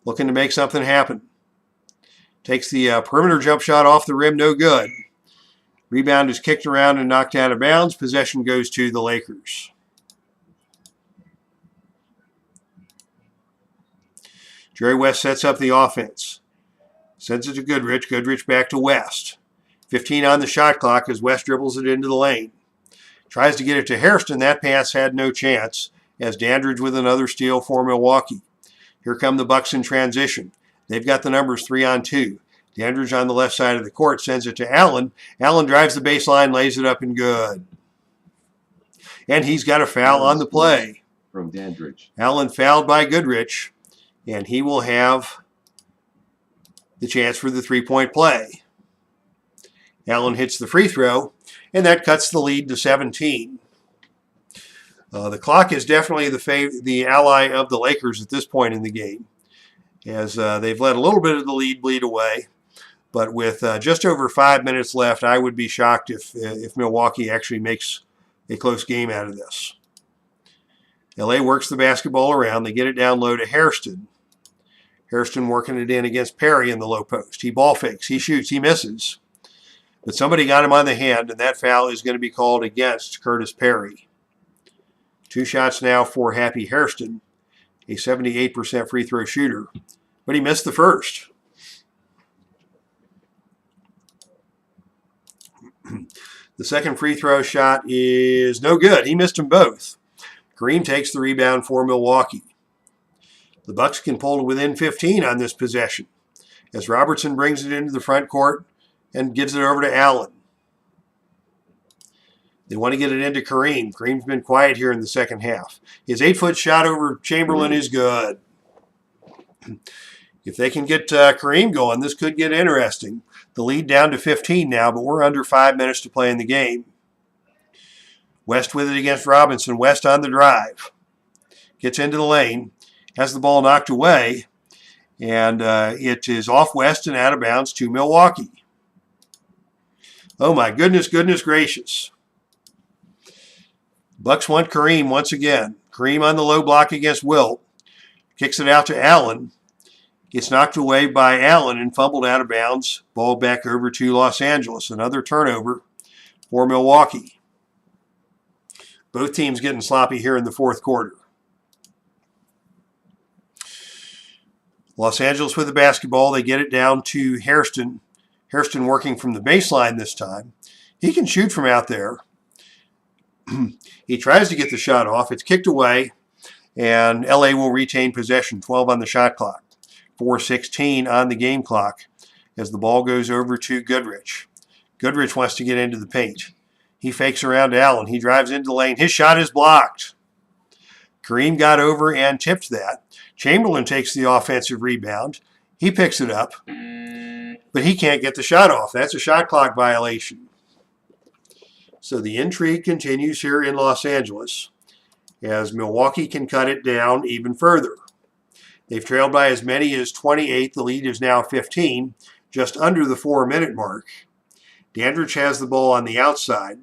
looking to make something happen. Takes the perimeter jump shot off the rim, no good. Rebound is kicked around and knocked out of bounds. Possession goes to the Lakers. Jerry West sets up the offense. Sends it to Goodrich. Goodrich back to West. 15 on the shot clock as West dribbles it into the lane. Tries to get it to Hairston. That pass had no chance, as Dandridge with another steal for Milwaukee. Here come the Bucks in transition. They've got the numbers 3-on-2. Dandridge on the left side of the court sends it to Allen. Allen drives the baseline, lays it up and good. And he's got a foul on the play. From Dandridge. Allen fouled by Goodrich, and he will have the chance for the three-point play. Allen hits the free throw, and that cuts the lead to 17. The clock is definitely the ally of the Lakers at this point in the game, as they've let a little bit of the lead bleed away. But with just over 5 minutes left, I would be shocked if Milwaukee actually makes a close game out of this. LA works the basketball around. They get it down low to Hairston. Hairston working it in against Perry in the low post. He ball fakes. He shoots. He misses. But somebody got him on the hand, and that foul is going to be called against Curtis Perry. 2 shots now for Happy Hairston, a 78% free throw shooter. But he missed the first. The second free throw shot is no good. He missed them both. Kareem takes the rebound for Milwaukee. The Bucks can pull to within 15 on this possession, as Robertson brings it into the front court and gives it over to Allen. They want to get it into Kareem. Kareem's been quiet here in the second half. His 8-foot shot over Chamberlain is good. If they can get Kareem going, this could get interesting. The lead down to 15 now, but we're under 5 minutes to play in the game. West with it against Robinson. West on the drive. Gets into the lane. Has the ball knocked away. And it is off West and out of bounds to Milwaukee. Oh my goodness, goodness gracious. Bucks want Kareem once again. Kareem on the low block against Wilt. Kicks it out to Allen. Gets knocked away by Allen and fumbled out of bounds. Ball back over to Los Angeles. Another turnover for Milwaukee. Both teams getting sloppy here in the fourth quarter. Los Angeles with the basketball. They get it down to Hairston. Hairston working from the baseline this time. He can shoot from out there. He tries to get the shot off. It's kicked away, and LA will retain possession. 12 on the shot clock. 4:16 on the game clock as the ball goes over to Goodrich. Goodrich wants to get into the paint. He fakes around to Allen. He drives into the lane. His shot is blocked. Kareem got over and tipped that. Chamberlain takes the offensive rebound. He picks it up, but he can't get the shot off. That's a shot clock violation. So the intrigue continues here in Los Angeles as Milwaukee can cut it down even further. They've trailed by as many as 28. The lead is now 15, just under the 4-minute mark. Dandridge has the ball on the outside.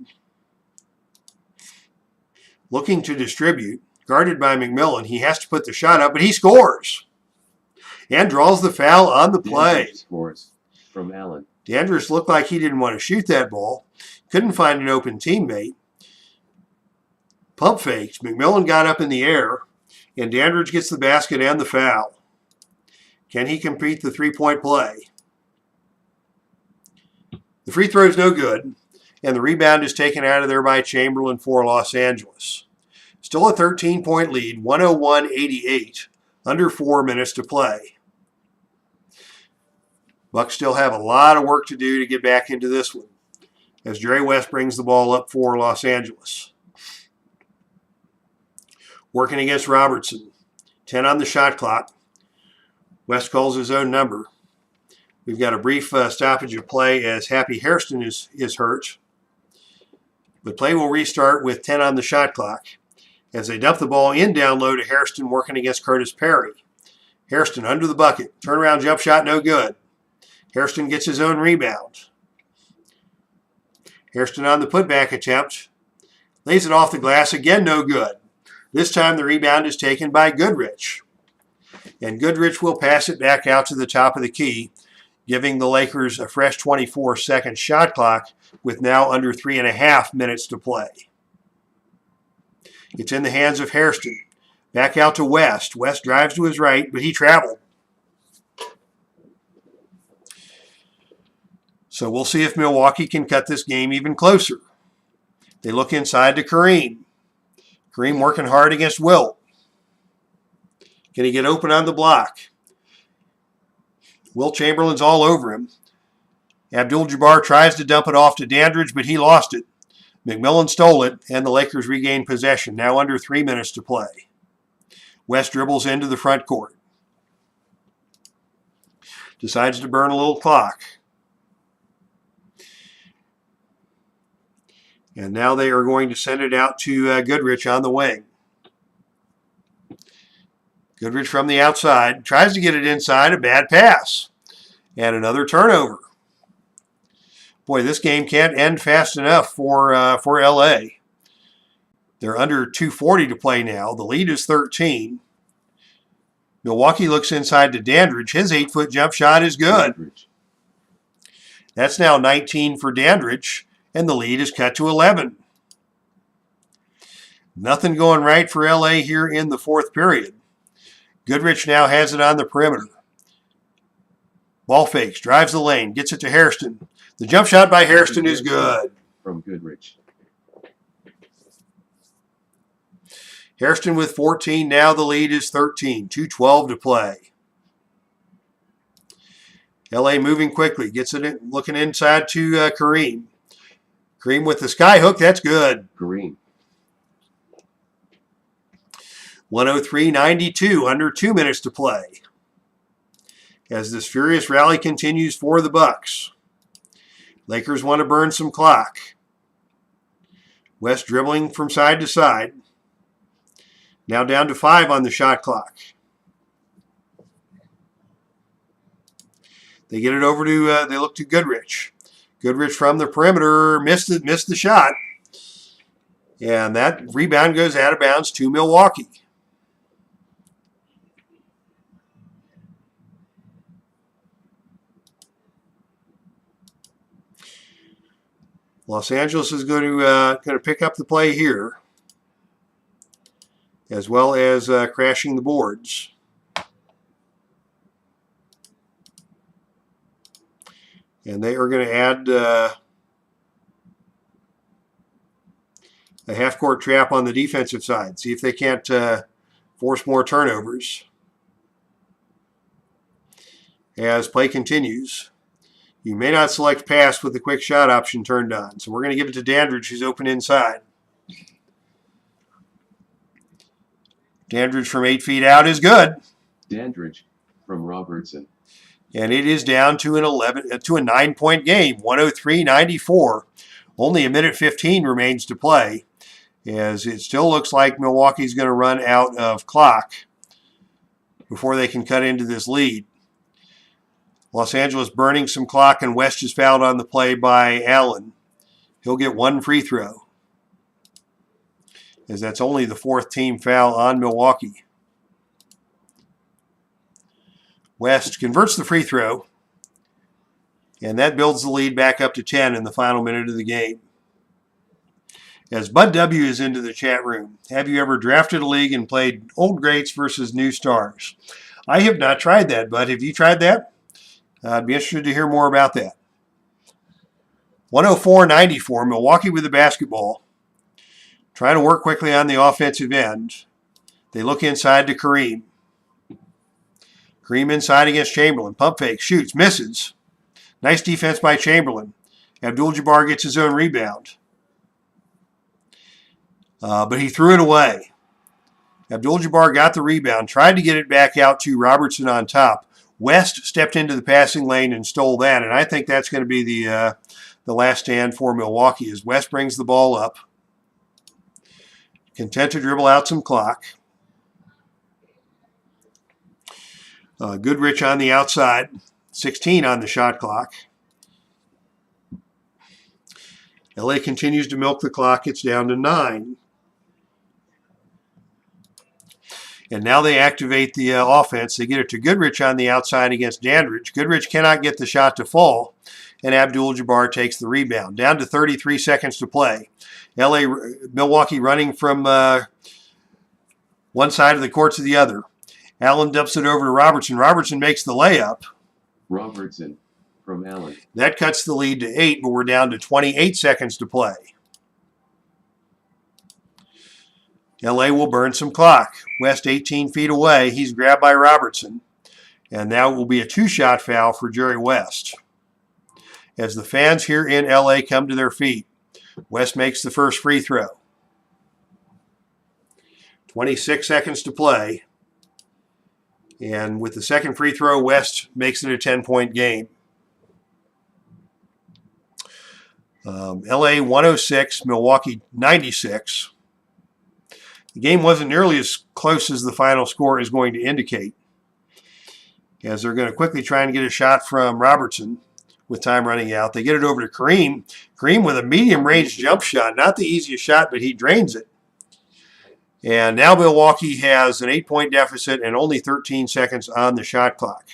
Looking to distribute. Guarded by McMillan. He has to put the shot up, but he scores. And draws the foul on the play. Dandridge scores from Allen. Dandridge looked like he didn't want to shoot that ball. Couldn't find an open teammate. Pump fakes. McMillan got up in the air, and Dandridge gets the basket and the foul. Can he complete the three-point play? The free throw is no good, and the rebound is taken out of there by Chamberlain for Los Angeles. Still a 13-point lead, 101-88, under 4 minutes to play. Bucks still have a lot of work to do to get back into this one as Jerry West brings the ball up for Los Angeles. Working against Robertson. 10 on the shot clock. West calls his own number. We've got a brief stoppage of play as Happy Hairston is hurt. But play will restart with 10 on the shot clock as they dump the ball in down low to Hairston working against Curtis Perry. Hairston under the bucket. Turnaround jump shot, no good. Hairston gets his own rebound. Hairston on the putback attempt. Lays it off the glass, again no good. This time the rebound is taken by Goodrich. And Goodrich will pass it back out to the top of the key, giving the Lakers a fresh 24-second shot clock with now under 3.5 minutes to play. It's in the hands of Hairston. Back out to West. West drives to his right, but he traveled. So we'll see if Milwaukee can cut this game even closer. They look inside to Kareem. Kareem working hard against Wilt. Can he get open on the block? Wilt Chamberlain's all over him. Abdul-Jabbar tries to dump it off to Dandridge, but he lost it. McMillan stole it, and the Lakers regain possession, now under 3 minutes to play. West dribbles into the front court. Decides to burn a little clock. And now they are going to send it out to Goodrich on the wing. Goodrich from the outside. Tries to get it inside. A bad pass. And another turnover. Boy, this game can't end fast enough for LA. They're under 2:40 to play now. The lead is 13. Milwaukee looks inside to Dandridge. His 8-foot jump shot is good. Dandridge. That's now 19 for Dandridge, and the lead is cut to 11. Nothing going right for LA here in the fourth period. Goodrich now has it on the perimeter. Ball fakes, drives the lane, gets it to Hairston. The jump shot by Hairston is good. From Goodrich. Hairston with 14. Now the lead is 13. 2:12 to play. LA moving quickly. Gets it in, looking inside to Kareem. Kareem with the sky hook. That's good. Kareem. 103-92. Under 2 minutes to play. As this furious rally continues for the Bucks. Lakers want to burn some clock. West dribbling from side to side. Now down to 5 on the shot clock. They get it over to, they look to Goodrich. Goodrich from the perimeter missed the shot. And that rebound goes out of bounds to Milwaukee. Los Angeles is going to pick up the play here, as well as crashing the boards. And they are going to add a half-court trap on the defensive side. See if they can't force more turnovers. As play continues, you may not select pass with the quick shot option turned on. So we're going to give it to Dandridge, who's open inside. Dandridge from 8 feet out is good. Dandridge from Robertson. And it is down to a 9-point game, 103-94. Only a minute 15 remains to play, as it still looks like Milwaukee's going to run out of clock before they can cut into this lead. Los Angeles burning some clock, and West is fouled on the play by Allen. He'll get 1 free throw, as that's only the 4th team foul on Milwaukee. West converts the free throw, and that builds the lead back up to 10 in the final minute of the game. As Bud W. is into the chat room, have you ever drafted a league and played old greats versus new stars? I have not tried that, Bud. Have you tried that? I'd be interested to hear more about that. 104-94, Milwaukee with the basketball. Trying to work quickly on the offensive end. They look inside to Kareem. Kareem inside against Chamberlain. Pump fake, shoots, misses. Nice defense by Chamberlain. Abdul-Jabbar gets his own rebound. But he threw it away. Abdul-Jabbar got the rebound, tried to get it back out to Robertson on top. West stepped into the passing lane and stole that, and I think that's going to be the last stand for Milwaukee as West brings the ball up. Content to dribble out some clock. Goodrich on the outside, 16 on the shot clock. LA continues to milk the clock. It's down to 9. And now they activate the offense. They get it to Goodrich on the outside against Dandridge. Goodrich cannot get the shot to fall, and Abdul-Jabbar takes the rebound. Down to 33 seconds to play. Milwaukee running from one side of the court to the other. Allen dumps it over to Robertson. Robertson makes the layup. Robertson from Allen. That cuts the lead to 8, but we're down to 28 seconds to play. LA will burn some clock. West 18 feet away. He's grabbed by Robertson. And now it will be a 2-shot foul for Jerry West. As the fans here in LA come to their feet, West makes the first free throw. 26 seconds to play. And with the second free throw, West makes it a 10-point game. LA 106, Milwaukee 96. The game wasn't nearly as close as the final score is going to indicate, as they're going to quickly try and get a shot from Robertson with time running out. They get it over to Kareem. Kareem with a medium-range jump shot. Not the easiest shot, but he drains it. And now Milwaukee has an 8-point deficit and only 13 seconds on the shot clock.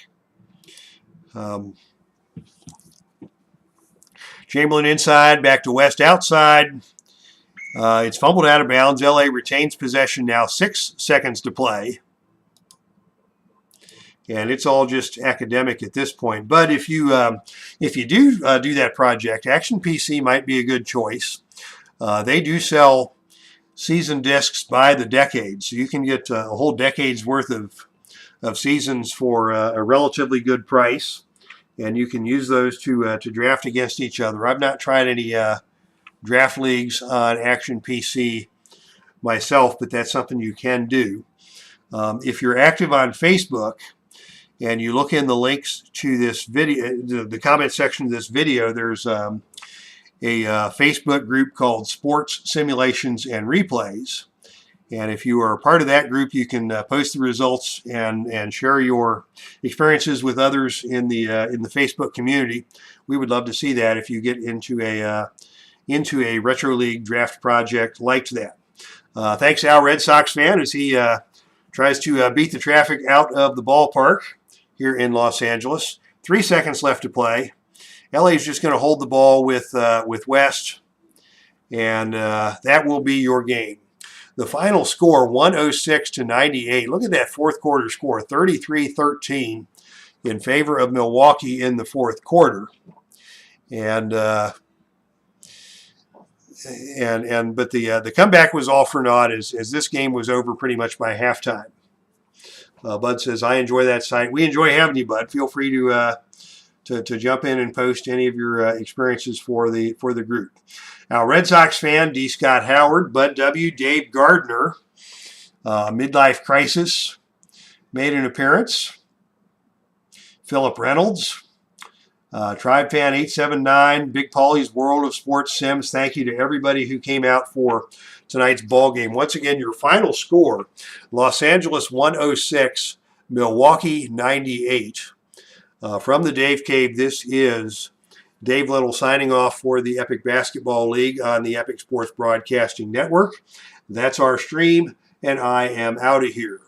Chamberlain inside, back to West outside. It's fumbled out of bounds. LA retains possession now, 6 seconds to play. And it's all just academic at this point. But if you do that project, Action PC might be a good choice. They do sell season discs by the decade, so you can get a whole decade's worth of seasons for a relatively good price, and you can use those to draft against each other. I've not tried any draft leagues on Action PC myself, but that's something you can do. If you're active on Facebook and you look in the links to this video, the comment section of this video, there's Facebook group called Sports Simulations and Replays. And if you are a part of that group, you can post the results and share your experiences with others in the Facebook community. We would love to see that if you get into a Retro League draft project like that. Thanks, Al, Red Sox fan, as he tries to beat the traffic out of the ballpark here in Los Angeles. 3 seconds left to play. LA is just going to hold the ball with West, and that will be your game. The final score, 106-98. Look at that fourth quarter score, 33-13 in favor of Milwaukee in the fourth quarter. But the comeback was all for naught as this game was over pretty much by halftime. Bud says, I enjoy that site. We enjoy having you, Bud. Feel free to jump in and post any of your experiences for the group. Now, Red Sox fan, D. Scott Howard, Bud W., Dave Gardner, Midlife Crisis made an appearance. Philip Reynolds, Tribe Fan 879, Big Paulie's World of Sports Sims. Thank you to everybody who came out for tonight's ball game. Once again, your final score, Los Angeles 106, Milwaukee 98. From the Dave Cave, this is Dave Little signing off for the Epic Basketball League on the Epic Sports Broadcasting Network. That's our stream, and I am out of here.